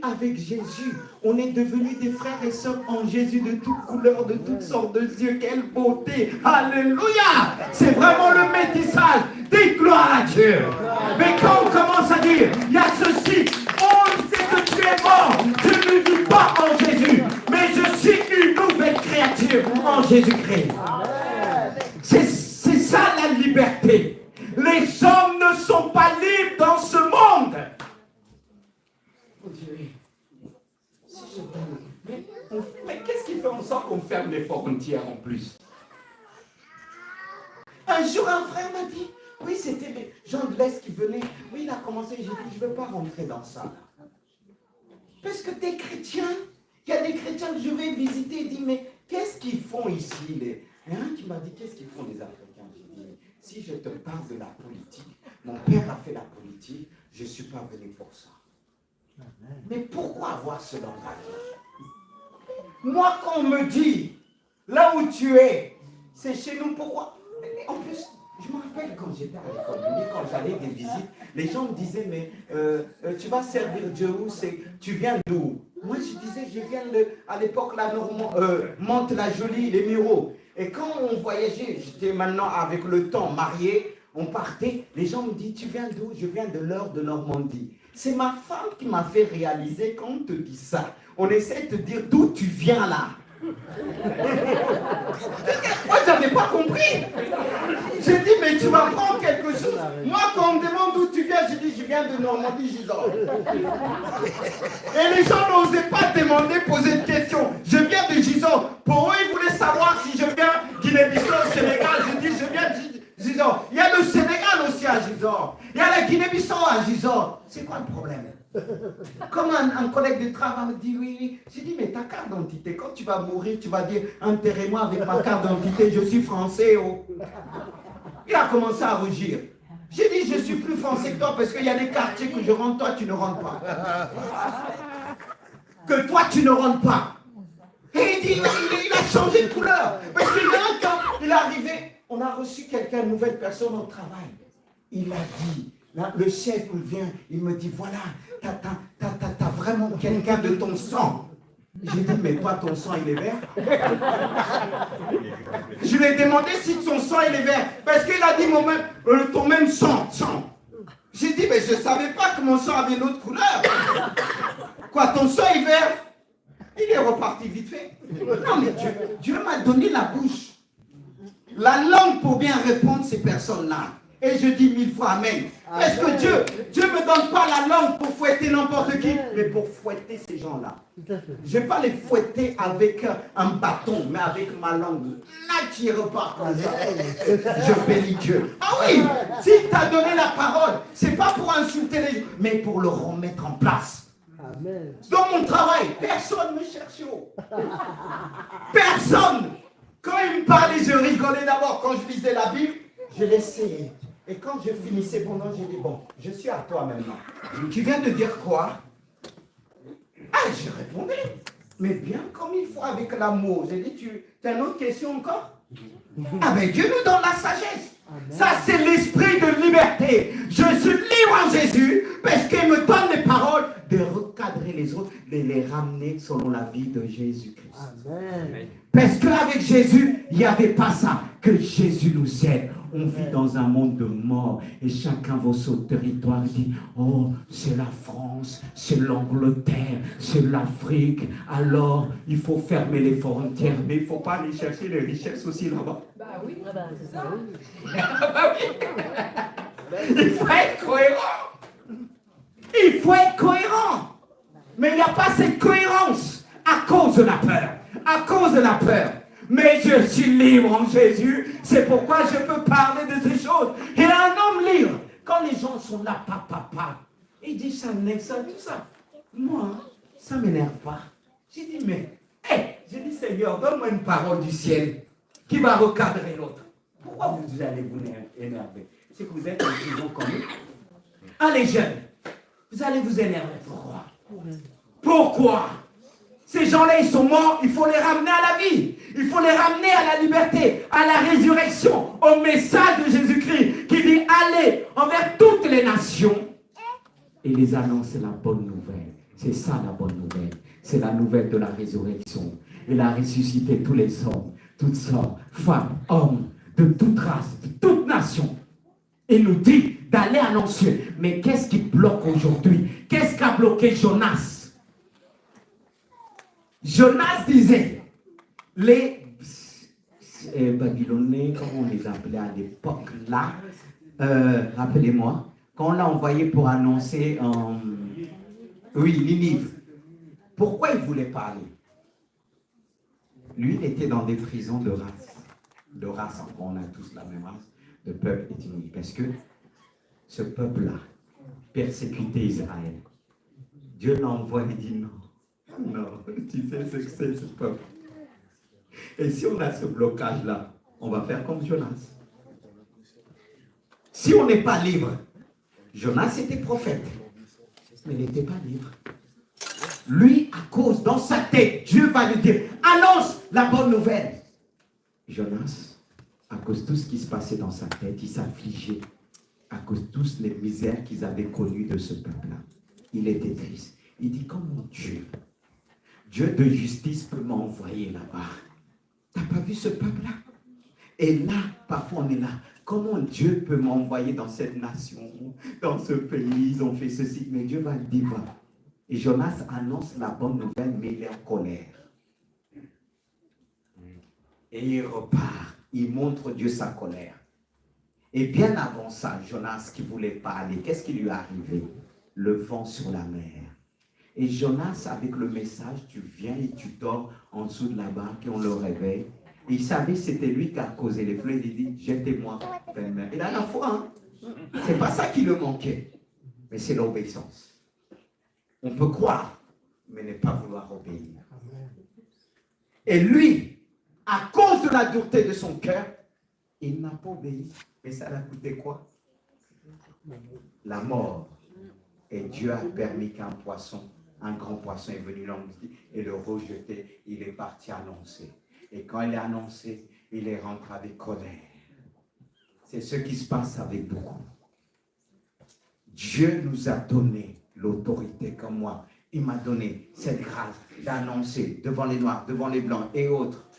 avec Jésus, on est devenus des frères et sœurs en Jésus de toutes couleurs, de toutes sortes de yeux. Quelle beauté! Alléluia! C'est vraiment le métissage. Dites gloire à Dieu. Mais quand on commence à dire, il y a ceci, on sait que tu es mort, je ne vis pas en Jésus, mais je suis une nouvelle créature en Jésus-Christ. C'est ça la liberté. Les hommes ne sont pas libres dans ce monde. Mais qu'est-ce qui fait en sorte qu'on ferme les frontières en plus? Un jour, un frère m'a dit, oui, c'était les gens de l'Est qui venaient. Oui, il a commencé, j'ai dit, je ne veux pas rentrer dans ça. Parce que t'es chrétien, il y a des chrétiens que je vais visiter, il dit, mais qu'est-ce qu'ils font ici? Il y en a un qui m'a dit, qu'est-ce qu'ils font les Africains? J'ai dit, si je te parle de la politique, mon père a fait la politique, je ne suis pas venu pour ça. Mais pourquoi avoir ce langage? Moi, quand on me dit, là où tu es, c'est chez nous, pourquoi? En plus, je me rappelle quand j'étais à l'école, quand j'allais des visites, les gens me disaient, mais tu vas servir Dieu où? Tu viens d'où? Moi, je disais, je viens à l'époque, la Mantes-la-Jolie, les Mureaux. Et quand on voyageait, j'étais maintenant avec le temps marié, on partait, les gens me disent, tu viens d'où? Je viens de l'Eure de Normandie. C'est ma femme qui m'a fait réaliser quand on te dit ça. On essaie de te dire d'où tu viens là. Moi, je n'avais pas compris. J'ai dit, mais tu vas prendre quelque chose. Moi, quand on me demande d'où tu viens, je dis, je viens de Normandie, Gisors. Et les gens n'osaient pas demander, poser de questions. Je viens de Gisors. Pour eux, ils voulaient savoir si je viens Guinée-Bissau, Sénégal. Je dis, je viens de Gisors. Il y a le Sénégal aussi à Gisors. Il y a la Guinée-Bissau à Gisors. C'est quoi le problème? Comme un collègue de travail me dit, oui. J'ai dit, mais ta carte d'identité, quand tu vas mourir, tu vas dire, enterrez-moi avec ma carte d'identité, je suis français. Oh. Il a commencé à rougir. J'ai dit, je suis plus français que toi parce qu'il y a des quartiers que je rentre, toi tu ne rentres pas. Que toi tu ne rentres pas. Et il dit, il a changé de couleur. Parce que là, quand il est arrivé, on a reçu quelqu'un, une nouvelle personne au travail. Il a dit, là, le chef me vient, il me dit, voilà, t'as vraiment quelqu'un de ton sang. J'ai dit, mais toi, ton sang, il est vert. Je lui ai demandé si son sang, il est vert. Parce qu'il a dit, ton même sang. J'ai dit, mais je ne savais pas que mon sang avait une autre couleur. Quoi, ton sang est vert? Il est reparti vite fait. Non, mais Dieu m'a donné la bouche. La langue pour bien répondre ces personnes-là. Et je dis 1000 fois Amen. Parce que Dieu ne me donne pas la langue pour fouetter n'importe qui, mais pour fouetter ces gens-là. Je ne vais pas les fouetter avec un bâton, mais avec ma langue. Là, qui repart comme ça. Je bénis Dieu. Ah oui, si tu as donné la parole, ce n'est pas pour insulter les gens, mais pour le remettre en place. Amen. Dans mon travail, personne ne me cherche. Personne. Quand il me parlait, je rigolais d'abord. Quand je lisais la Bible, je l'essayais. Et quand je finissais mon nom, j'ai dit, bon, je suis à toi maintenant. Tu viens de dire quoi? Ah, je répondais. Mais bien comme il faut avec l'amour. J'ai dit, tu as une autre question encore? Ah ben Dieu nous donne la sagesse. Amen. Ça c'est l'esprit de liberté. Je suis libre en Jésus parce qu'il me donne les paroles de recadrer les autres, de les ramener selon la vie de Jésus-Christ. Amen. Parce qu'avec Jésus, il n'y avait pas ça. Que Jésus nous aide. On vit dans un monde de mort et chacun va sur le territoire et dit, oh, c'est la France, c'est l'Angleterre, c'est l'Afrique. Alors, il faut fermer les frontières, mais il ne faut pas aller chercher les richesses aussi là-bas. Bah oui, c'est ça. Bah oui. Il faut être cohérent. Il faut être cohérent. Mais il n'y a pas cette cohérence à cause de la peur. À cause de la peur. Mais je suis libre en Jésus. C'est pourquoi je peux parler de ces choses. Et un homme libre, quand les gens sont là, papa, il dit ça, tout ça. Moi, ça ne m'énerve pas. J'ai dit, mais, j'ai dit, Seigneur, donne-moi une parole du ciel qui va recadrer l'autre. Pourquoi vous allez vous énerver? C'est que vous êtes en prison comme nous. Allez, jeunes, vous allez vous énerver. Pourquoi? Pourquoi? Ces gens-là, ils sont morts, il faut les ramener à la vie. Il faut les ramener à la liberté, à la résurrection, au message de Jésus-Christ qui dit, allez envers toutes les nations et les annoncer la bonne nouvelle. C'est ça la bonne nouvelle. C'est la nouvelle de la résurrection. Il a ressuscité tous les hommes, toutes sortes, femmes, hommes, de toute race, de toute nation. Il nous dit d'aller annoncer. Mais qu'est-ce qui bloque aujourd'hui? Qu'est-ce qui a bloqué Jonas? Jonas disait, les Babyloniens, comment on les appelait à l'époque là, rappelez-moi, quand on l'a envoyé pour annoncer, oui, Ninive. Pourquoi il ne voulait pas aller? Lui, il était dans des prisons de race. De race, on a tous la même race, de peuple ethnique. Parce que ce peuple-là persécutait Israël. Dieu l'envoie et dit non. Non, tu sais ce que c'est ce peuple. Et si on a ce blocage-là, on va faire comme Jonas. Si on n'est pas libre, Jonas était prophète, mais il n'était pas libre. Lui, à cause, dans sa tête, Dieu va lui dire, annonce la bonne nouvelle. Jonas, à cause de tout ce qui se passait dans sa tête, il s'affligeait à cause de toutes les misères qu'ils avaient connues de ce peuple-là. Il était triste. Il dit, comment Dieu de justice peut m'envoyer là-bas? T'as pas vu ce peuple-là? Et là, parfois on est là. Comment Dieu peut m'envoyer dans cette nation, dans ce pays, ils ont fait ceci, mais Dieu va le dire, va. Et Jonas annonce la bonne nouvelle, mais il est en colère. Et il repart. Il montre Dieu sa colère. Et bien avant ça, Jonas qui ne voulait pas aller, qu'est-ce qui lui est arrivé? Le vent sur la mer. Et Jonas, avec le message, tu viens et tu dors en dessous de la barque et on le réveille. Et il savait que c'était lui qui a causé les fleuves. Il dit, jetez-moi. Il a la foi. Hein? C'est pas ça qui le manquait. Mais c'est l'obéissance. On peut croire, mais ne pas vouloir obéir. Et lui, à cause de la dureté de son cœur, il n'a pas obéi. Mais ça l'a coûté quoi? La mort. Et Dieu a permis qu'un poisson, un grand poisson est venu et le rejeter. Il est parti annoncer. Et quand il est annoncé, il est rentré avec colère. C'est ce qui se passe avec beaucoup. Dieu nous a donné l'autorité comme moi. Il m'a donné cette grâce d'annoncer devant les Noirs, devant les Blancs et autres.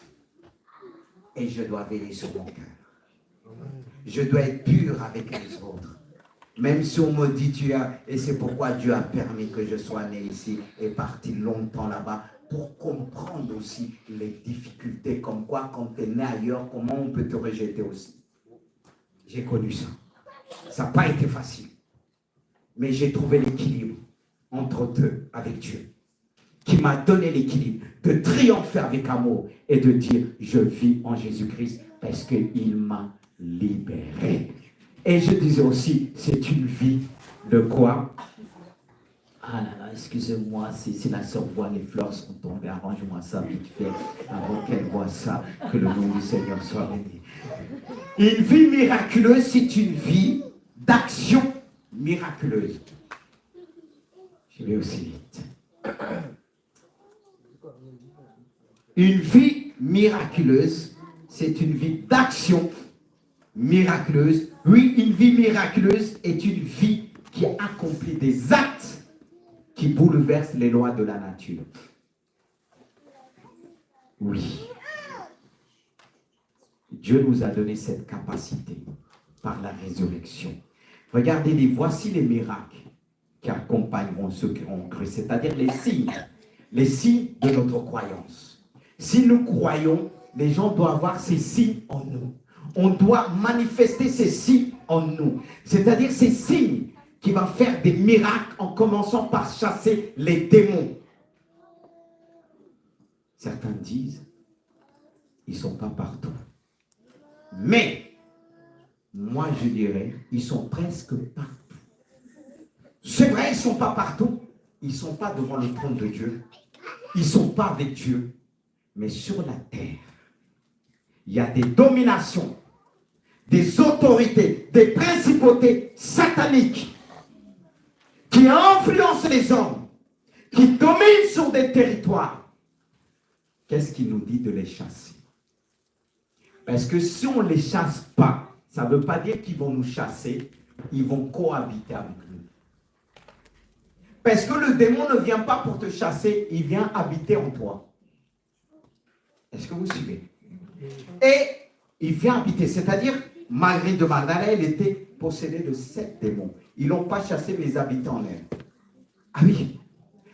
Et je dois veiller sur mon cœur. Je dois être pur avec les autres. Même si on me dit Dieu, et c'est pourquoi Dieu a permis que je sois né ici et parti longtemps là-bas, pour comprendre aussi les difficultés, comme quoi quand tu es né ailleurs, comment on peut te rejeter aussi. J'ai connu ça. Ça n'a pas été facile. Mais j'ai trouvé l'équilibre entre deux avec Dieu, qui m'a donné l'équilibre de triompher avec amour et de dire je vis en Jésus-Christ parce qu'il m'a libéré. Et je disais aussi, c'est une vie de quoi? Ah là là, excusez-moi, si la sœur voit les fleurs sont tombées, arrange-moi ça vite fait, avant qu'elle voit ça, que le nom du Seigneur soit béni. Une vie miraculeuse, c'est une vie d'action miraculeuse. Je vais aussi vite. Une vie miraculeuse, c'est une vie d'action miraculeuse. Oui, une vie miraculeuse est une vie qui accomplit des actes qui bouleversent les lois de la nature. Oui. Dieu nous a donné cette capacité par la résurrection. Regardez, voici les miracles qui accompagneront ceux qui ont cru, c'est-à-dire les signes de notre croyance. Si nous croyons, les gens doivent voir ces signes en nous. On doit manifester ces signes en nous. C'est-à-dire ces signes qui vont faire des miracles en commençant par chasser les démons. Certains disent, ils ne sont pas partout. Mais, moi je dirais, ils sont presque partout. C'est vrai, ils ne sont pas partout. Ils ne sont pas devant le trône de Dieu. Ils ne sont pas avec Dieu. Mais sur la terre, il y a des dominations, des autorités, des principautés sataniques qui influencent les hommes, qui dominent sur des territoires. Qu'est-ce qu'il nous dit de les chasser? Parce que si on ne les chasse pas, ça ne veut pas dire qu'ils vont nous chasser, ils vont cohabiter avec nous. Parce que le démon ne vient pas pour te chasser, il vient habiter en toi. Est-ce que vous suivez? Et il vient habiter, c'est-à-dire, Marie de Magdala, elle était possédée de 7 démons. Ils ne l'ont pas chassé, mais ils habitent en elle. Ah oui.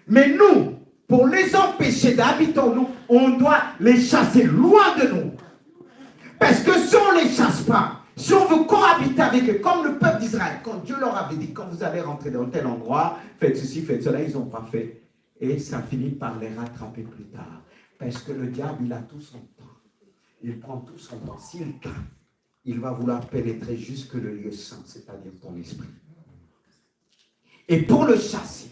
Mais nous, pour les empêcher d'habiter en nous, on doit les chasser loin de nous. Parce que si on ne les chasse pas, si on veut cohabiter avec eux, comme le peuple d'Israël, quand Dieu leur avait dit, quand vous allez rentrer dans tel endroit, faites ceci, faites cela, ils n'ont pas fait. Et ça finit par les rattraper plus tard. Parce que le diable, il a tout son temps. Il prend tout son temps. S'il t'a, il va vouloir pénétrer jusque le lieu saint, c'est-à-dire ton esprit. Et pour le chasser,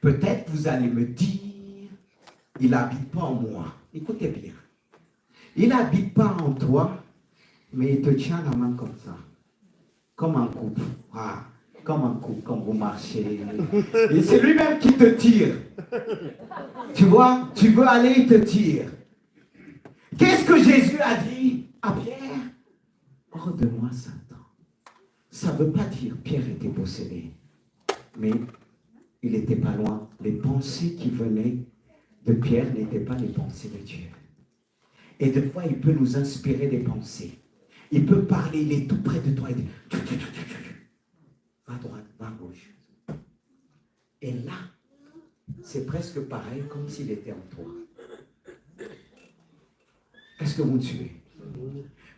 peut-être vous allez me dire, il n'habite pas en moi. Écoutez bien. Il n'habite pas en toi, mais il te tient la main comme ça. Comme un couple. Ah, comme un couple, quand vous marchez. Et c'est lui-même qui te tire. Tu vois, tu veux aller, il te tire. Qu'est-ce que Jésus a dit à Pierre? Hors de moi, Satan. Ça ne veut pas dire Pierre était possédé. Mais il n'était pas loin. Les pensées qui venaient de Pierre n'étaient pas les pensées de Dieu. Et des fois, il peut nous inspirer des pensées. Il peut parler, il est tout près de toi. Il dit, va à droite, va à gauche. Et là, c'est presque pareil comme s'il était en toi. Est-ce que vous me suivez?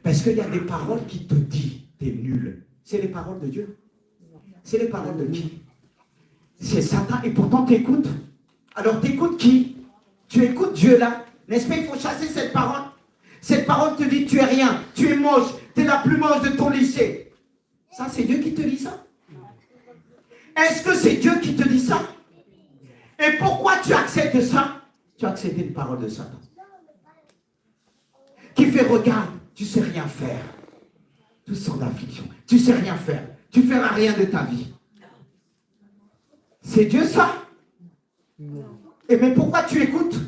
Parce qu'il y a des paroles qui te disent, t'es nul. C'est les paroles de Dieu. C'est les paroles de qui? C'est Satan. Et pourtant, tu écoutes. Alors, tu écoutes qui? Tu écoutes Dieu là. N'est-ce pas? Il faut chasser cette parole. Cette parole te dit, tu es rien, tu es moche, tu es la plus moche de ton lycée. Ça, c'est Dieu qui te dit ça? Est-ce que c'est Dieu qui te dit ça? Et pourquoi tu acceptes ça? Tu as accepté une parole de Satan. Qui fait, regarde, tu ne sais rien faire. Tout sort d'affliction. Tu ne sais rien faire. Tu ne feras rien de ta vie. C'est Dieu ça? Et mais pourquoi tu écoutes?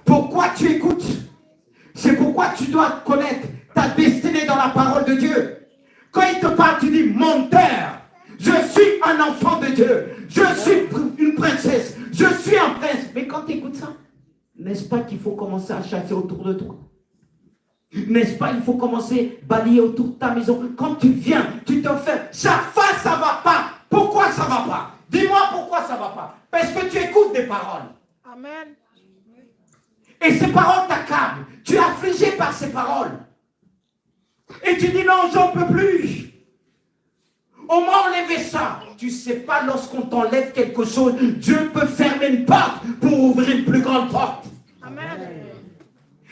Pourquoi tu écoutes? C'est pourquoi tu dois connaître ta destinée dans la parole de Dieu. Quand il te parle, tu dis, menteur, je suis un enfant de Dieu, je suis une princesse, je suis un prince. Mais quand tu écoutes ça, n'est-ce pas qu'il faut commencer à chasser autour de toi? N'est-ce pas, il faut commencer à balayer autour de ta maison. Quand tu viens, tu te fais, chaque fois ça ne va pas. Pourquoi ça ne va pas? Dis-moi pourquoi ça ne va pas. Parce que tu écoutes des paroles. Amen. Et ces paroles t'accablent. Tu es affligé par ces paroles. Et tu dis non, j'en peux plus. On m'a enlevé ça. Tu ne sais pas, lorsqu'on t'enlève quelque chose, Dieu peut fermer une porte pour ouvrir une plus grande porte. Amen.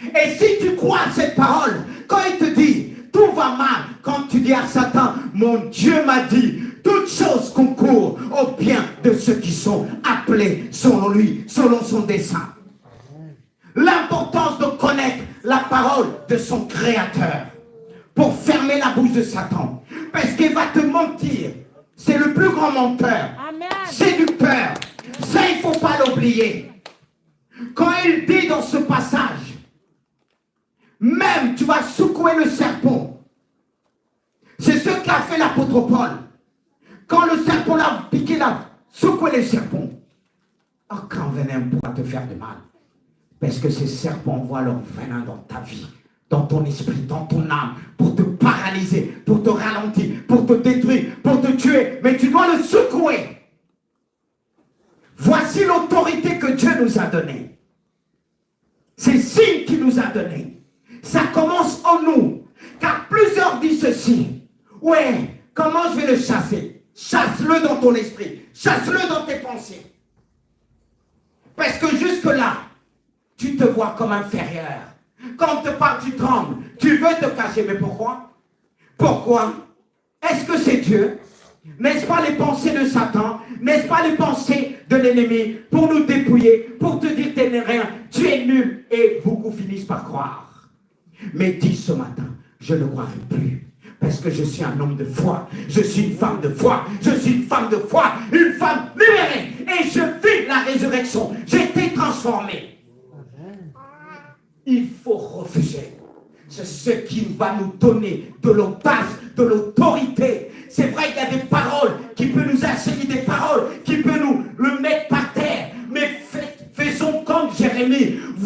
Et si tu crois à cette parole, quand il te dit tout va mal, quand tu dis à Satan, mon Dieu m'a dit, toutes choses concourent au bien de ceux qui sont appelés selon lui, selon son dessein. L'importance de connaître la parole de son créateur pour fermer la bouche de Satan. Parce qu'il va te mentir. C'est le plus grand menteur. Amen. Séducteur. Ça, il ne faut pas l'oublier. Quand il dit dans ce passage, même tu vas secouer le serpent. C'est ce qu'a fait l'apôtre Paul. Quand le serpent l'a piqué, il a secoué le serpent. Aucun venin ne pourra te faire de mal. Parce que ces serpents voient leur venin dans ta vie, dans ton esprit, dans ton âme, pour te paralyser, pour te ralentir, pour te détruire, pour te tuer. Mais tu dois le secouer. Voici l'autorité que Dieu nous a donnée. C'est le signe qu'il nous a donné. Ça commence en nous. Car plusieurs disent ceci. Ouais, comment je vais le chasser? Chasse-le dans ton esprit. Chasse-le dans tes pensées. Parce que jusque-là, tu te vois comme inférieur. Quand on te parle, tu trembles. Tu veux te cacher. Mais pourquoi? Pourquoi? Est-ce que c'est Dieu? N'est-ce pas les pensées de Satan? N'est-ce pas les pensées de l'ennemi pour nous dépouiller, pour te dire tu n'es rien, tu es nul? Et beaucoup finissent par croire. Mais dis ce matin, je ne croirai plus. Parce que je suis un homme de foi. Je suis une femme de foi. Je suis une femme de foi. Une femme libérée. Et je vis la résurrection. J'ai été transformé. Il faut refuser. C'est ce qui va nous donner de l'audace, de l'autorité. C'est vrai qu'il y a des paroles qui peuvent nous enseigner, des paroles qui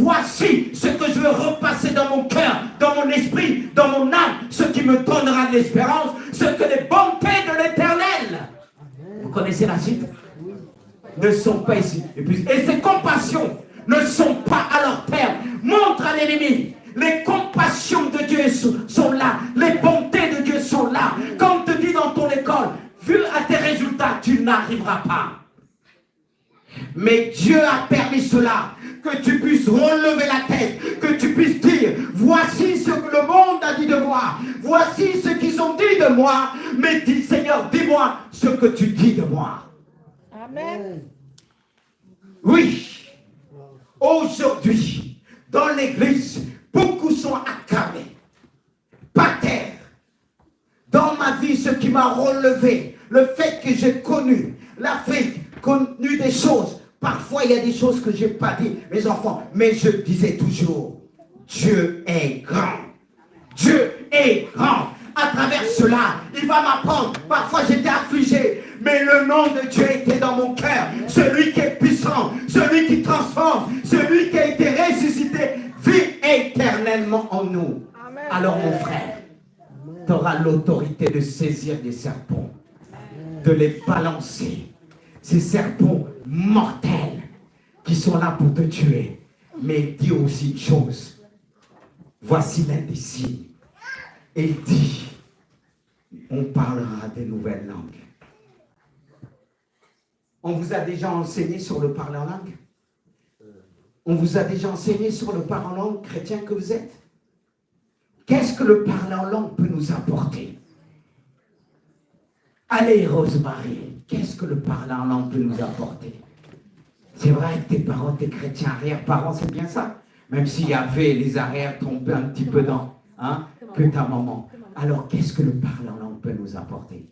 voici ce que je veux repasser dans mon cœur, dans mon esprit, dans mon âme, ce qui me donnera de l'espérance, ce que les bontés de l'Éternel, vous connaissez la suite, ne sont pas ici. Et ces compassions ne sont pas à leur terme. Montre à l'ennemi. Les compassions de Dieu sont là. Les bontés de Dieu sont là. Comme on te dit dans ton école, vu à tes résultats, tu n'arriveras pas. Mais Dieu a permis cela, que tu puisses relever la tête, que tu puisses dire, voici ce que le monde a dit de moi, voici ce qu'ils ont dit de moi, mais dis Seigneur, dis-moi ce que tu dis de moi. Amen. Oui, aujourd'hui, dans l'église, beaucoup sont acclamés, par terre. Dans ma vie, ce qui m'a relevé, le fait que j'ai connu l'Afrique, connu des choses. Parfois, il y a des choses que je n'ai pas dit, mes enfants, mais je disais toujours, Dieu est grand. Dieu est grand. À travers cela, il va m'apprendre. Parfois, j'étais affligé, mais le nom de Dieu était dans mon cœur. Celui qui est puissant, celui qui transforme, celui qui a été ressuscité, vit éternellement en nous. Amen. Alors, mon frère, tu auras l'autorité de saisir des serpents, de les balancer. Ces serpents mortels qui sont là pour te tuer. Mais dis aussi une chose. Voici l'un des signes. Il dit, on parlera des nouvelles langues. On vous a déjà enseigné sur le parler en langue? On vous a déjà enseigné sur le parler en langue chrétien que vous êtes? Qu'est-ce que le parler en langue peut nous apporter? Allez, Rosemary, qu'est-ce que le parler en langue peut nous apporter? C'est vrai que tes parents, tes chrétiens, arrière-parents, c'est bien ça. Même s'il y avait les arrières trompés un petit peu dans, hein, que ta maman. Alors, qu'est-ce que le parler en langue peut nous apporter?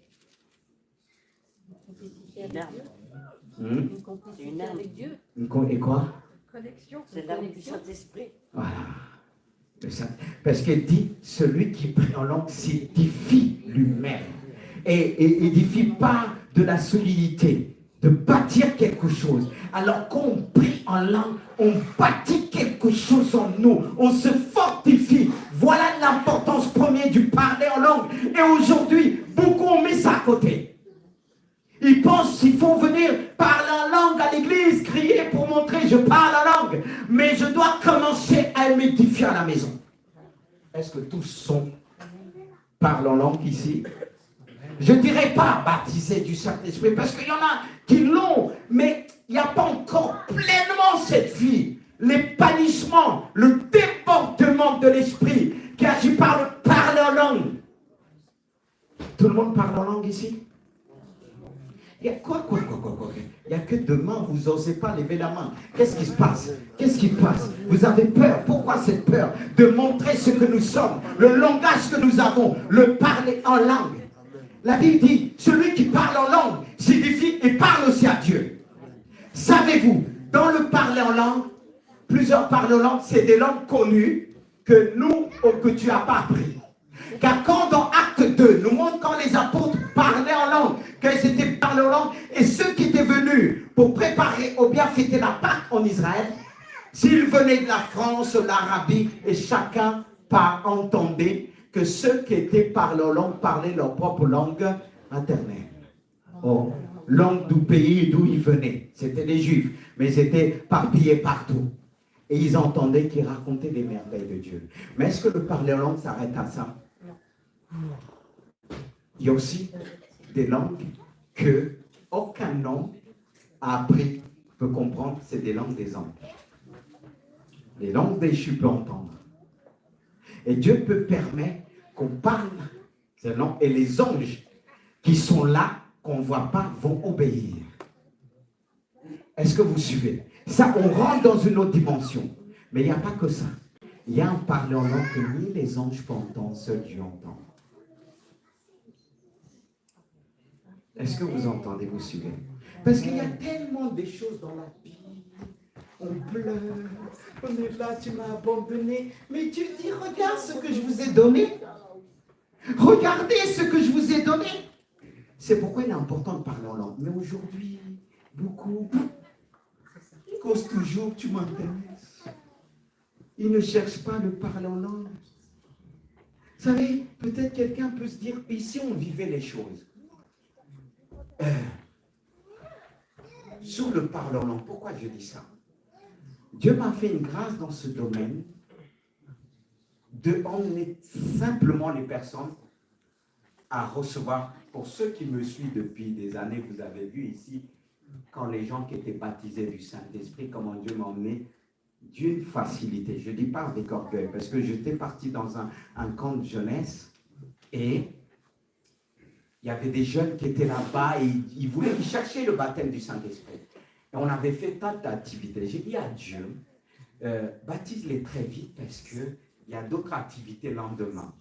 Une complicité avec Dieu. Et quoi? Connexion. C'est l'arme du Saint-Esprit. Voilà. Parce qu'elle dit, celui qui prie en langue s'édifie lui-même. Et édifie pas de la solidité, de bâtir quelque chose. Alors qu'on prie en langue, on bâtit quelque chose en nous. On se fortifie. Voilà l'importance première du parler en langue. Et aujourd'hui, beaucoup ont mis ça à côté. Ils pensent qu'il faut venir parler en langue à l'église, crier pour montrer je parle en langue. Mais je dois commencer à m'édifier à la maison. Est-ce que tous parlent en langue ici? Je ne dirais pas baptisé du Saint-Esprit, parce qu'il y en a qui l'ont, mais il n'y a pas encore pleinement cette vie. L'épanouissement, le débordement de l'esprit qui agit par le parler en langue. Tout le monde parle en langue ici? Il y a quoi? Il n'y a que demain, vous n'osez pas lever la main. Qu'est-ce qui se passe? Qu'est-ce qui passe? Vous avez peur. Pourquoi cette peur? De montrer ce que nous sommes, le langage que nous avons, le parler en langue. La Bible dit, celui qui parle en langue s'édifie et parle aussi à Dieu. Savez-vous, dans le parler en langue, plusieurs parlent en langue, c'est des langues connues que nous, que tu n'as pas appris. Car quand dans Acte 2, nous montre quand les apôtres parlaient en langue, qu'ils étaient parlés en langue, et ceux qui étaient venus pour préparer ou bien fêter la Pâque en Israël, s'ils venaient de la France, l'Arabie, et chacun entendait que ceux qui étaient parlés en langue parlaient leur propre langue maternelle. Oh, langue du pays d'où ils venaient. C'était des Juifs, mais ils étaient éparpillés partout. Et ils entendaient qu'ils racontaient des merveilles de Dieu. Mais est-ce que le parler en langue s'arrête à ça? Il y a aussi des langues que aucun homme a appris, peut comprendre, c'est des langues des anges. Les langues déchues peut entendre. Et Dieu peut permettre qu'on parle ces langues et les anges qui sont là, qu'on ne voit pas, vont obéir. Est-ce que vous suivez? Ça, on rentre dans une autre dimension. Mais il n'y a pas que ça. Il y a un parler en langue que ni les anges peuvent entendre, seul Dieu entend. Est-ce que vous entendez, vous suivez? Parce qu'il y a tellement de choses dans la Bible. On pleure, on est là, tu m'as abandonné. Mais tu dis, regarde ce que je vous ai donné. Regardez ce que je vous ai donné. C'est pourquoi il est important de parler en langue. Mais aujourd'hui, beaucoup causent toujours, tu m'intéresses. Ils ne cherchent pas le parler en langue. Vous savez, peut-être quelqu'un peut se dire, ici on vivait les choses. Sur le parler en langue, pourquoi je dis ça? Dieu m'a fait une grâce dans ce domaine de emmener simplement les personnes à recevoir. Pour ceux qui me suivent depuis des années, vous avez vu ici, quand les gens qui étaient baptisés du Saint-Esprit, comment Dieu m'a emmené d'une facilité. Je ne dis pas avec orgueil, parce que j'étais parti dans un camp de jeunesse et il y avait des jeunes qui étaient là-bas et ils cherchaient le baptême du Saint-Esprit. Et on avait fait tant d'activités. J'ai dit à Dieu, baptise-les très vite parce qu'il y a d'autres activités le lendemain.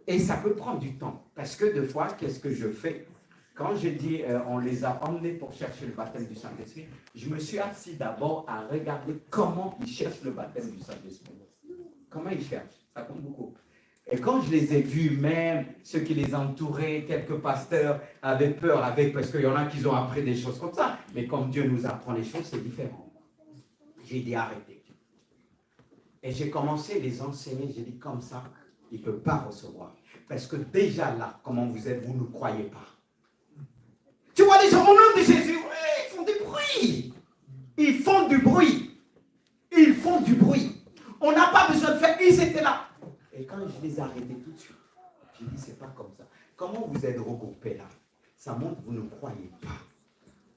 Et ça peut prendre du temps. Parce que des fois, qu'est-ce que je fais? Quand je dis on les a emmenés pour chercher le baptême du Saint-Esprit, je me suis assis d'abord à regarder comment ils cherchent le baptême du Saint-Esprit. Comment ils cherchent? Ça compte beaucoup. Et quand je les ai vus, même ceux qui les entouraient, quelques pasteurs avaient peur, parce qu'il y en a qui ont appris des choses comme ça. Mais comme Dieu nous apprend les choses, c'est différent. J'ai dit arrêtez. Et j'ai commencé à les enseigner. J'ai dit comme ça, ils ne peuvent pas recevoir. Parce que déjà là, comment vous êtes, vous ne croyez pas. Tu vois les gens au nom de Jésus, ils font du bruit. Ils font du bruit. Ils font du bruit. On n'a pas besoin de faire, ils étaient là. Et quand je les ai arrêtés tout de suite, j'ai dit, c'est pas comme ça. Comment vous êtes regroupés là? Ça montre que vous ne croyez pas.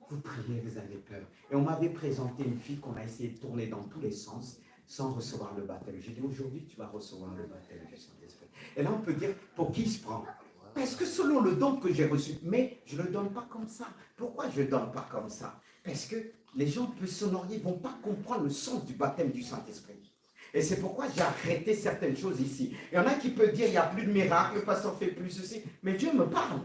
Vous priez, vous avez peur. Et on m'avait présenté une fille qu'on a essayé de tourner dans tous les sens sans recevoir le baptême. J'ai dit, aujourd'hui, tu vas recevoir le baptême du Saint-Esprit. Et là, on peut dire, pour qui il se prend? Parce que selon le don que j'ai reçu, mais je ne le donne pas comme ça. Pourquoi je ne le donne pas comme ça? Parce que les gens peu sonoriers ne vont pas comprendre le sens du baptême du Saint-Esprit. Et c'est pourquoi j'ai arrêté certaines choses ici. Il y en a qui peuvent dire, il n'y a plus de miracles, le pasteur fait plus ceci. Mais Dieu me parle.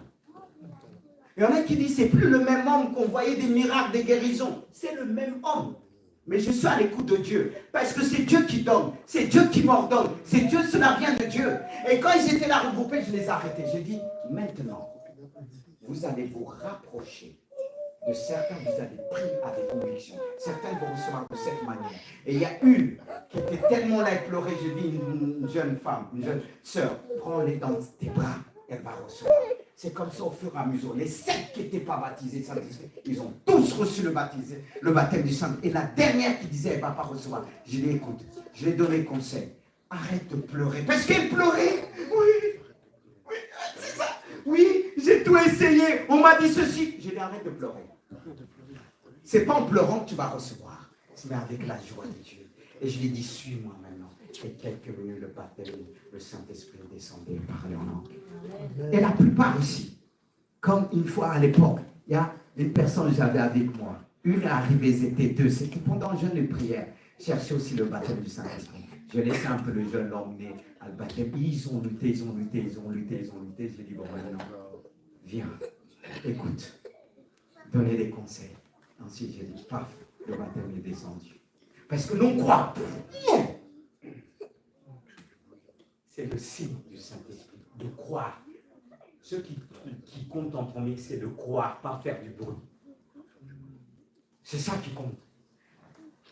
Il y en a qui disent, c'est plus le même homme qu'on voyait des miracles, des guérisons. C'est le même homme. Mais je suis à l'écoute de Dieu. Parce que c'est Dieu qui donne. C'est Dieu qui m'ordonne. C'est Dieu, cela vient de Dieu. Et quand ils étaient là regroupés, je les ai arrêtés. J'ai dit, maintenant, vous allez vous rapprocher de certains, vous allez prier avec conviction. Certains vont recevoir de cette manière. Et il y a une qui était tellement là et pleurait. J'ai dit, une jeune femme, une jeune sœur, prends-les dans tes bras, elle va recevoir. C'est comme ça au fur et à mesure. Les 7 qui n'étaient pas baptisés, ils ont tous reçu le baptême du Saint. Et la dernière qui disait, elle ne va pas recevoir. Je l'ai écoute, je lui ai donné conseil. Arrête de pleurer. Parce qu'elle pleurait. Oui, c'est ça. Oui, j'ai tout essayé. On m'a dit ceci. Je lui ai dit, arrête de pleurer. C'est pas en pleurant que tu vas recevoir, mais avec la joie de Dieu. Et je lui ai dit, suis-moi maintenant. Et quelques minutes, le baptême, le Saint-Esprit descendait et parlait en langue. Et la plupart ici, comme une fois à l'époque, il y a une personne que j'avais avec moi. Une est arrivée, c'était 2. C'était pendant le jeûne de prière. Chercher aussi le baptême du Saint-Esprit. Je laissais un peu le jeune l'emmener à le baptême. Ils ont lutté. J'ai dit, bon, maintenant, viens, écoute, donnez des conseils. Ensuite, j'ai dit, paf, le baptême est descendu. Parce que l'on croit. Non. C'est le signe du Saint-Esprit, de croire. Ce qui compte en premier, c'est de croire, pas faire du bruit. C'est ça qui compte.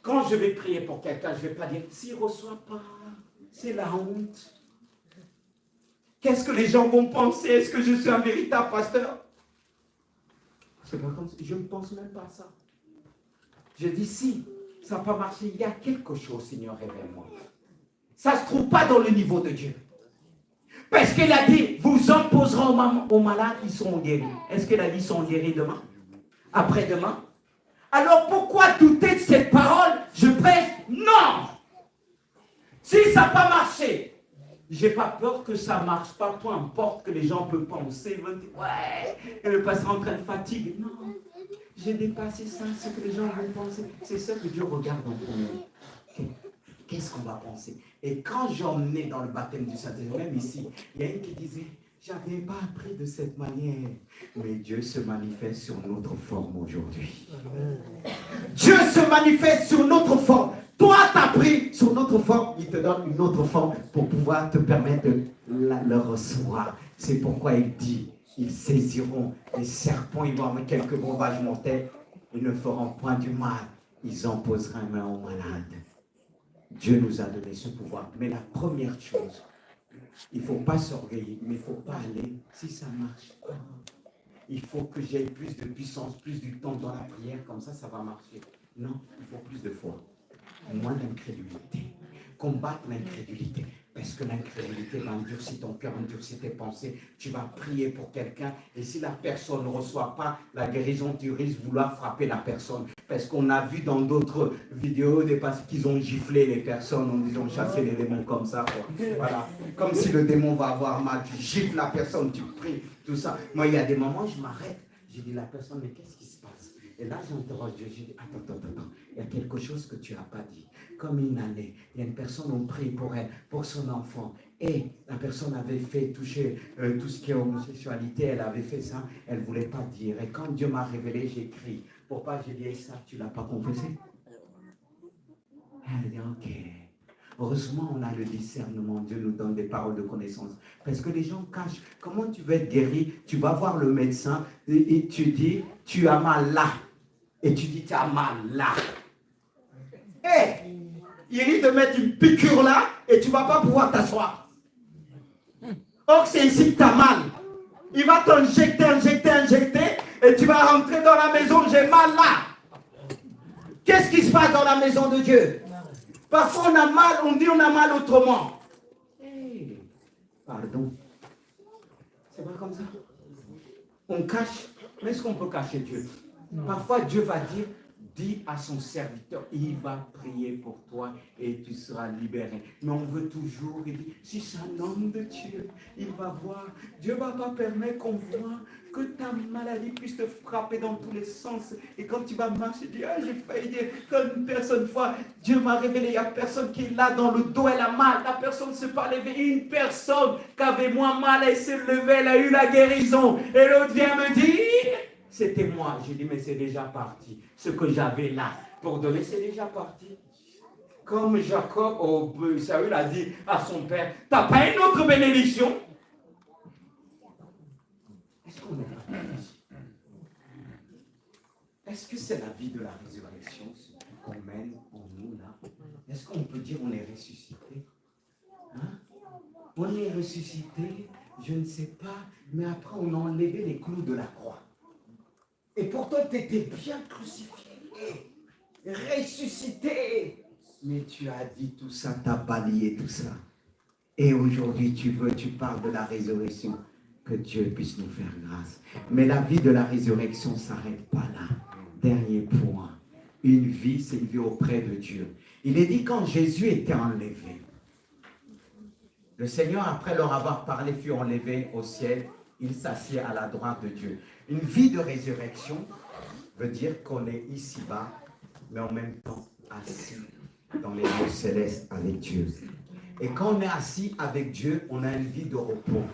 Quand je vais prier pour quelqu'un, je ne vais pas dire, s'il ne reçoit pas, c'est la honte. Qu'est-ce que les gens vont penser? Est-ce que je suis un véritable pasteur? C'est pas comme ça. Je ne pense même pas à ça. Je dis, si ça n'a pas marché, il y a quelque chose, Seigneur, révèle-moi. Ça ne se trouve pas dans le niveau de Dieu. Parce qu'il a dit, vous en poserez aux malades, ils seront guéris. Est-ce qu'il a dit, ils seront guéris demain? Après-demain? Alors pourquoi douter de cette parole? Je prêche, non! Si ça n'a pas marché, j'ai pas peur que ça ne marche pas, peu importe que les gens peuvent penser, vont dire, ouais, et le pasteur en train de fatiguer. Non, j'ai dépassé ça, ce que les gens vont penser. C'est ça que Dieu regarde en premier. Qu'est-ce qu'on va penser? Et quand j'emmenais dans le baptême du Saint-Esprit, même ici, il y a une qui disait, j'avais pas appris de cette manière. Mais Dieu se manifeste sur notre forme aujourd'hui. Dieu se manifeste sur notre forme. Toi, tu as pris sur notre forme, il te donne une autre forme pour pouvoir te permettre de le recevoir. C'est pourquoi il dit, ils saisiront les serpents, ils vont avoir quelques breuvages mortels, ils ne feront point du mal, ils en poseront main aux malades. Dieu nous a donné ce pouvoir. Mais la première chose, il ne faut pas s'orgueillir, mais il ne faut pas aller si ça marche pas. Il faut que j'aie plus de puissance, plus du temps dans la prière, comme ça va marcher. Non, il faut plus de foi, moins d'incrédulité. Combattre l'incrédulité, parce que l'incrédulité va endurcir ton cœur, endurcir tes pensées. Tu vas prier pour quelqu'un, et si la personne ne reçoit pas la guérison, tu risques de vouloir frapper la personne. Parce qu'on a vu dans d'autres vidéos des personnes qu'ils ont giflé les personnes en disant chasser les démons comme ça. Quoi. Voilà. Comme si le démon va avoir mal, tu gifles la personne, tu pries, tout ça. Moi, il y a des moments, je m'arrête, je dis la personne, mais qu'est-ce qui se passe? Et là, j'interroge Dieu, je dis, attends, il y a quelque chose que tu n'as pas dit. Comme une année, il y a une personne, on prie pour elle, pour son enfant, et la personne avait fait toucher tout ce qui est homosexualité, elle avait fait ça, elle ne voulait pas dire. Et quand Dieu m'a révélé, j'ai écrit. Pourquoi j'ai dit ça, tu ne l'as pas confessé? Elle dit, ok. Heureusement, on a le discernement. Dieu nous donne des paroles de connaissance. Parce que les gens cachent. Comment tu veux être guéri? Tu vas voir le médecin et tu dis, tu as mal là. Et tu dis, tu as mal là. Hé! Il risque de mettre une piqûre là et tu ne vas pas pouvoir t'asseoir. Or, c'est ici que tu as mal. Il va t'injecter et tu vas rentrer dans la maison, j'ai mal là. Qu'est-ce qui se passe dans la maison de Dieu? Parfois, on a mal, on dit on a mal autrement. Hey, pardon. C'est pas comme ça. On cache. Mais est-ce qu'on peut cacher Dieu? Parfois, Dieu va dire, dis à son serviteur, il va prier pour toi et tu seras libéré. Mais on veut toujours, il dit, si c'est un homme de Dieu, il va voir. Dieu ne va pas permettre qu'on voit que ta maladie puisse te frapper dans tous les sens. Et quand tu vas marcher, tu dis, ah, j'ai failli dire, comme une personne fois, Dieu m'a révélé, il y a personne qui est là dans le dos, elle a mal, la personne ne s'est pas levée. Une personne qui avait moins mal, elle s'est levée, elle a eu la guérison. Et l'autre vient me dire, c'était moi. J'ai dit, mais c'est déjà parti. Ce que j'avais là pour donner, c'est déjà parti. Comme Jacob, Saül a dit à son père, t'as pas une autre bénédiction? Est-ce qu'on est là? Est-ce que c'est la vie de la résurrection qu'on mène en nous là? Est-ce qu'on peut dire on est ressuscité? Hein? On est ressuscité, je ne sais pas, mais après on a enlevé les clous de la croix. Et pourtant, tu étais bien crucifié, ressuscité. Mais tu as dit tout ça, tu as balayé tout ça. Et aujourd'hui, tu parles de la résurrection. Que Dieu puisse nous faire grâce. Mais la vie de la résurrection ne s'arrête pas là. Dernier point. Une vie, c'est une vie auprès de Dieu. Il est dit quand Jésus était enlevé. Le Seigneur, après leur avoir parlé, fut enlevé au ciel. Il s'assied à la droite de Dieu. Une vie de résurrection veut dire qu'on est ici-bas, mais en même temps assis dans les lieux célestes avec Dieu. Et quand on est assis avec Dieu, on a une vie de repos,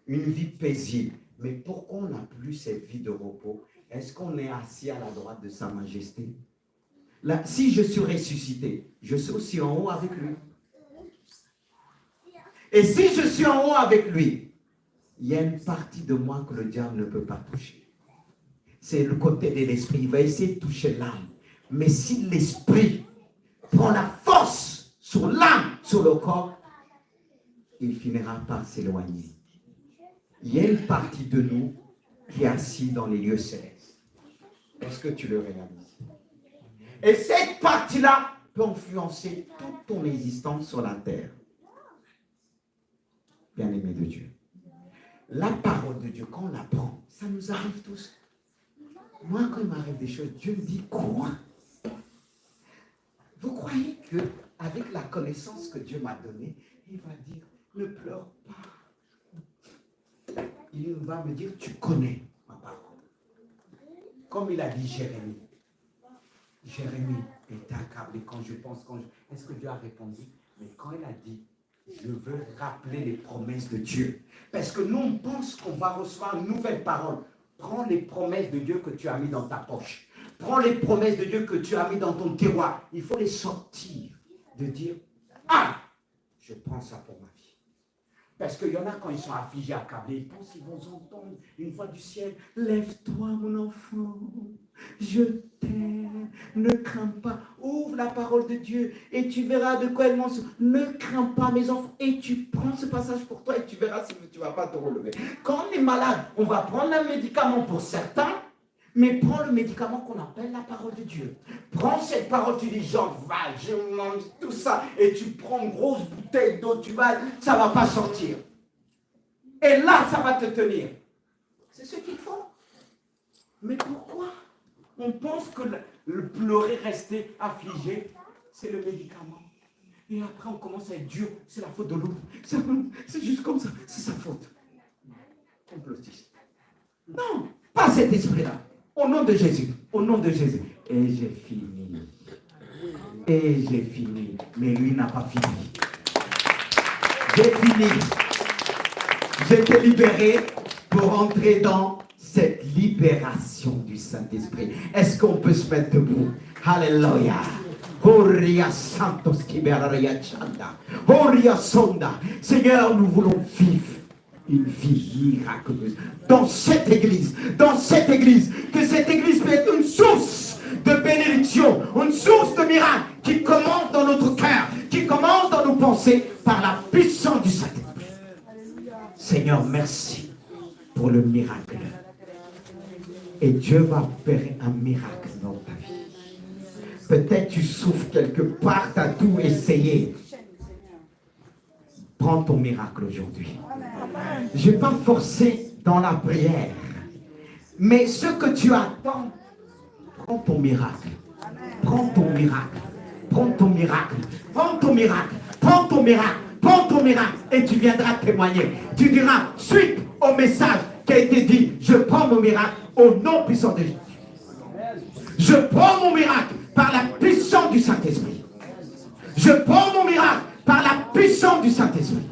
une vie paisible. Mais pourquoi on n'a plus cette vie de repos? Est-ce qu'on est assis à la droite de Sa Majesté? Là, si je suis ressuscité, je suis aussi en haut avec lui. Et si je suis en haut avec lui, il y a une partie de moi que le diable ne peut pas toucher. C'est le côté de l'esprit. Il va essayer de toucher l'âme. Mais si l'esprit prend la force sur l'âme, sur le corps, il finira par s'éloigner. Il y a une partie de nous qui est assise dans les lieux célestes. Est-ce que tu le réalises? Et cette partie-là peut influencer toute ton existence sur la terre. Bien-aimé de Dieu. La parole de Dieu, quand on l'apprend, ça nous arrive tous. Moi, quand il m'arrive des choses, Dieu me dit, crois. Vous croyez qu'avec la connaissance que Dieu m'a donnée, il va dire, ne pleure pas. Il va me dire, tu connais ma parole. Comme il a dit Jérémie. Jérémie était accablé quand je pense, est-ce que Dieu a répondu? Mais quand il a dit, je veux rappeler les promesses de Dieu. Parce que nous, on pense qu'on va recevoir une nouvelle parole. Prends les promesses de Dieu que tu as mis dans ta poche. Prends les promesses de Dieu que tu as mis dans ton tiroir. Il faut les sortir. De dire, ah, je prends ça pour ma vie. Parce qu'il y en a quand ils sont affligés, accablés, ils pensent qu'ils vont entendre une voix du ciel. Lève-toi mon enfant, je t'aime, ne crains pas. Ouvre la parole de Dieu et tu verras de quoi elle mentionne. Ne crains pas mes enfants. Et tu prends ce passage pour toi et tu verras si tu ne vas pas te relever. Quand on est malade, on va prendre un médicament pour certains. Mais prends le médicament qu'on appelle la parole de Dieu. Prends cette parole, tu dis, j'en vais, je mange tout ça, et tu prends une grosse bouteille d'eau, tu vas, ça ne va pas sortir. Et là, ça va te tenir. C'est ce qu'il faut. Mais pourquoi on pense que le pleurer, rester affligé, c'est le médicament. Et après, on commence à être dur, c'est la faute de l'autre. C'est juste comme ça, c'est sa faute. Complotiste. Non, pas cet esprit-là. Au nom de Jésus, au nom de Jésus. Et j'ai fini. Et j'ai fini. Mais lui n'a pas fini. J'ai fini. J'étais libéré pour entrer dans cette libération du Saint-Esprit. Est-ce qu'on peut se mettre debout? Alléluia. Oria Santos Kiberaria Chanda. Oria Sonda. Seigneur, nous voulons vivre une vie miraculeuse dans cette église, que cette église peut être une source de bénédiction, une source de miracle qui commence dans notre cœur, qui commence dans nos pensées par la puissance du Saint-Esprit. Seigneur, merci pour le miracle. Et Dieu va faire un miracle dans ta vie. Peut-être tu souffres quelque part, tu as tout essayé. Prends ton miracle aujourd'hui. Je ne vais pas forcer dans la prière. Mais ce que tu attends, prends ton miracle. Prends ton miracle. Prends ton miracle. Prends ton miracle. Prends ton miracle. Prends ton miracle. Et tu viendras témoigner. Tu diras, suite au message qui a été dit, je prends mon miracle au nom puissant de Jésus. Je prends mon miracle par la puissance du Saint-Esprit. Je prends mon miracle par la puissance du Saint-Esprit.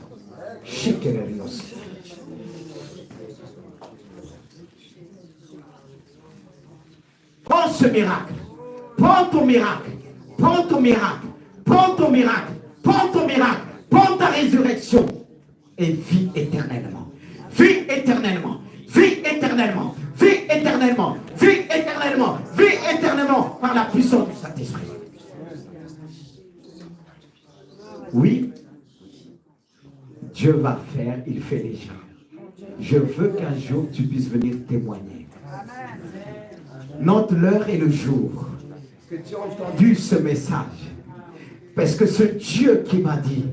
Prends ce miracle. Prends ton miracle. Prends ton miracle. Prends ton miracle. Prends ton miracle. Prends ta résurrection. Et vis éternellement. Vis éternellement. Vis éternellement. Vis éternellement. Vis éternellement. Vis éternellement par la puissance du Saint-Esprit. Oui, Dieu va faire, il fait déjà. Je veux qu'un jour tu puisses venir témoigner. Note l'heure et le jour que tu as entendu ce message. Parce que ce Dieu qui m'a dit,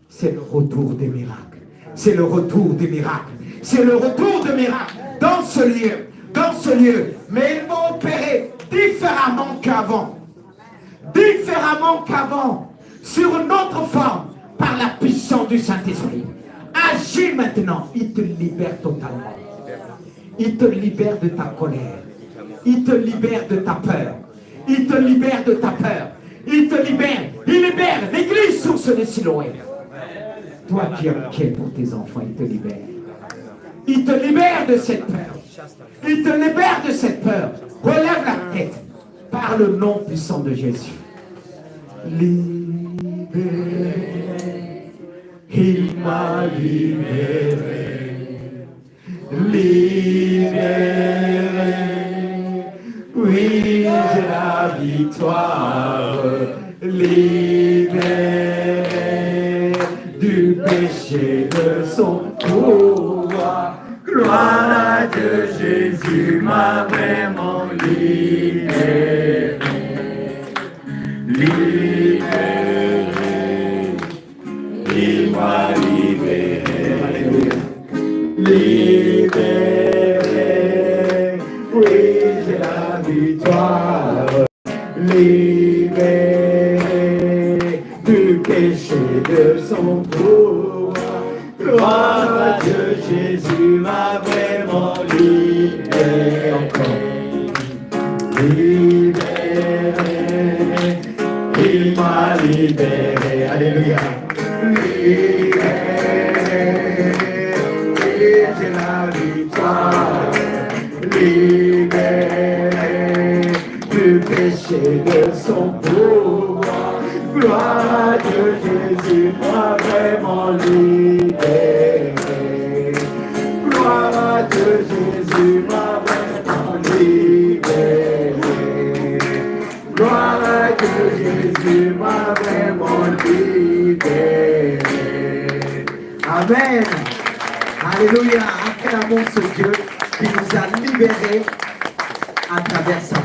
c'est le retour des miracles. C'est le retour des miracles. C'est le retour des miracles dans ce lieu. Dans ce lieu. Mais ils vont opérer différemment qu'avant. Différemment qu'avant. Sur une autre forme, par la puissance du Saint-Esprit. Agis maintenant. Il te libère totalement. Il te libère de ta colère. Il te libère de ta peur. Il te libère de ta peur. Il te libère. Il libère l'église source de Siloé. Toi qui es inquiet pour tes enfants, il te libère. Il te libère de cette peur. Il te libère de cette peur. Relève la tête par le nom puissant de Jésus. Il m'a libéré, libéré, oui j'ai la victoire, libéré du péché de son pouvoir, gloire à Dieu, Jésus m'a vraiment libéré, libéré. Il m'a libéré, libéré, oui j'ai la victoire, libéré du péché de son pouvoir, gloire à Dieu, Jésus m'a vraiment libéré encore, libéré, il m'a libéré, alléluia. J'ai la victoire, libéré du péché de son pouvoir, gloire à Dieu, Jésus m'a vraiment libéré. Jésus m'a vraiment libéré. Gloire à Dieu, Jésus m'a vraiment libéré. Amen. Alléluia. Acclamons ce Dieu qui nous a libérés à travers sa